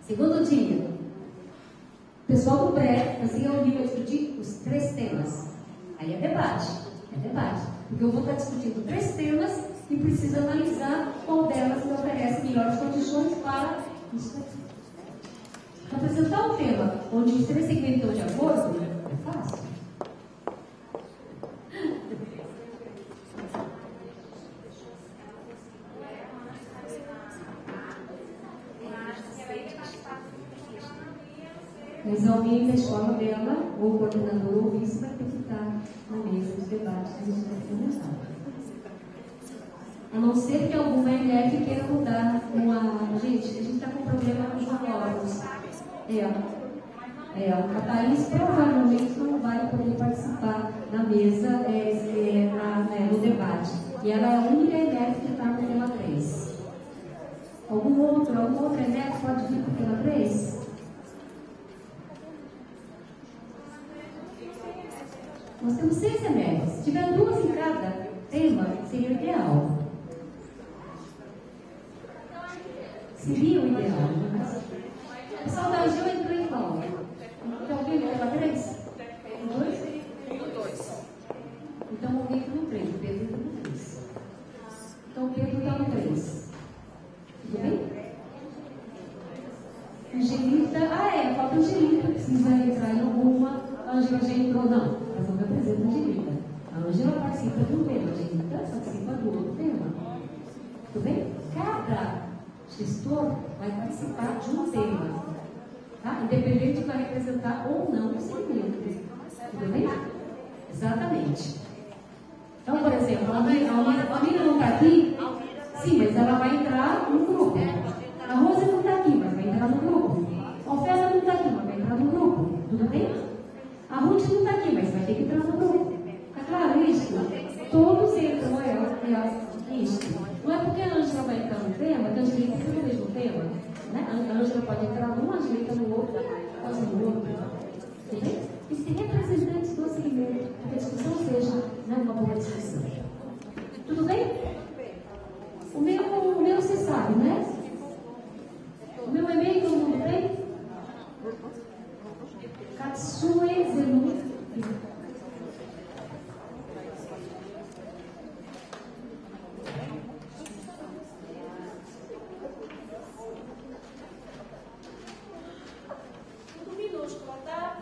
S1: Segundo dia, o pessoal do pré vai se reunir para discutir os 3 temas. Aí é debate. Porque eu vou estar discutindo 3 temas e preciso analisar qual delas me oferece melhores condições para isso aqui. Para apresentar um tema onde os 3 segmentos estão de acordo, é fácil. Mas alguém da escola dela, ou o coordenador, ou vice, vai ter que estar na mesa dos debates que a gente vai começar. A não ser que alguma ENEF queira mudar uma. Gente, a gente está com problema com os órgãos. A Thaís provavelmente não vai poder participar da mesa no debate. E ela é a única ENEF que está no tema 3. Nós temos 6 semestres. Se tiver 2 em cada tema, seria o ideal. Seria o ideal. O pessoal da Gil entrou em qual? Tem alguém no tema 3? No 2? Então alguém está no 3. O Pedro está no 3. Então o Pedro está no 3. Tudo bem? Angelita, falta Angelita. Precisa entrar em alguma. A Angela já entrou, não. Mas não me apresenta a Angelita. A Angela participa de um tema, a Angelita participa do outro tema. Tudo bem? Cada gestor vai participar de um tema. Tá? Independente de vai representar ou não o segmento. Tudo bem? Exatamente. Então, por exemplo, a Mira não está aqui? Sim, mas ela vai entrar no grupo. A Rosa não está aqui, mas vai entrar no grupo. A Ofélia não está aqui, mas vai entrar no grupo. Tudo bem? A Ruth não está aqui, mas vai ter que entrar no grupo. Está claro isso? Todos entram, isso. Não é porque a Ângela vai entrar no tema, que a Angelita entra no mesmo tema. Né? A Ângela pode entrar num, a Angelita no outro, quase no outro. Entendeu? Existem representantes do segmento, que a discussão seja, né, uma boa discussão. Tudo bem? O meu você sabe, né? O meu e-mail todo mundo tem? Katsue Zenu.
S3: Tudo minúsculo, tá?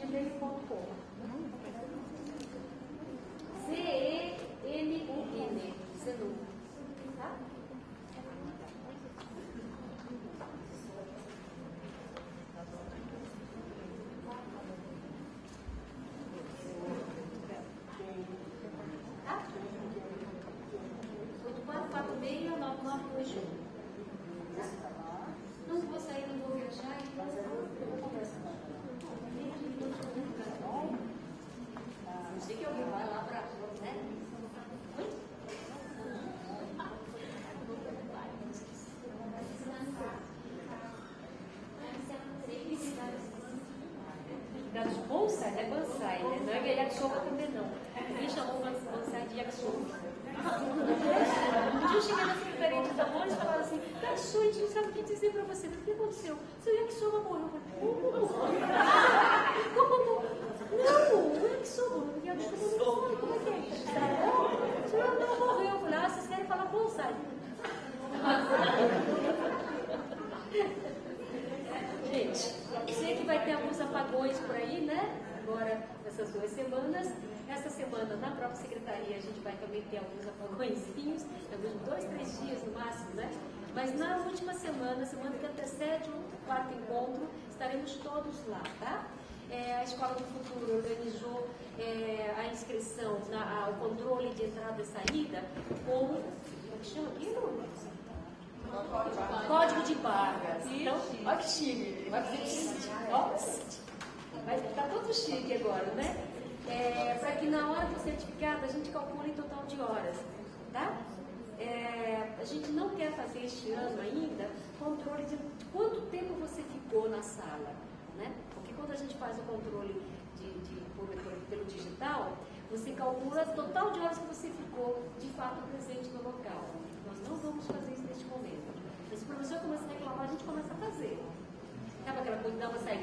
S3: @gmail.com. ZENUN, Zenu. Tá? Tá? 8446-9921. Não vou sair, não vou viajar, então eu vou conversar. Não sei que alguém vai lá para, né? Oi? Dados bonsai, não é bonsai, né? Não é yakisoba também não. Ninguém chamou bonsai de yakisoba. Um dia eu cheguei nessa diferente da mãe e falaram assim: Yakisoba, a gente não sabe o que dizer para você. O que aconteceu? Seu yakisoba morreu. Como? Não, o yakisoba não morreu. Como é que é? O senhor não morreu. Eu falei: vocês querem falar bonsai? Gente, sei que vai ter alguns apagões por aí, né? Agora, nessas 2 semanas. Essa semana, na própria secretaria, a gente vai também ter alguns apagõezinhos, alguns 2, 3 dias no máximo, né? Mas na última semana, semana que antecede o 4º encontro, estaremos todos lá, tá? A Escola do Futuro organizou a inscrição, o controle de entrada e saída com, como que chama aquilo? Código de barras. Então, olha que chique. Mas está todo chique agora, né? Para que na hora do certificado a gente calcule o total de horas, tá? A gente não quer fazer este ano ainda controle de quanto tempo você ficou na sala, né? Porque quando a gente faz o controle pelo digital, você calcula o total de horas que você ficou de fato presente no local. Nós não vamos fazer isso neste momento. Mas se o professor começa a reclamar, a gente começa a fazer. Sabe aquela coisa de dar uma saída?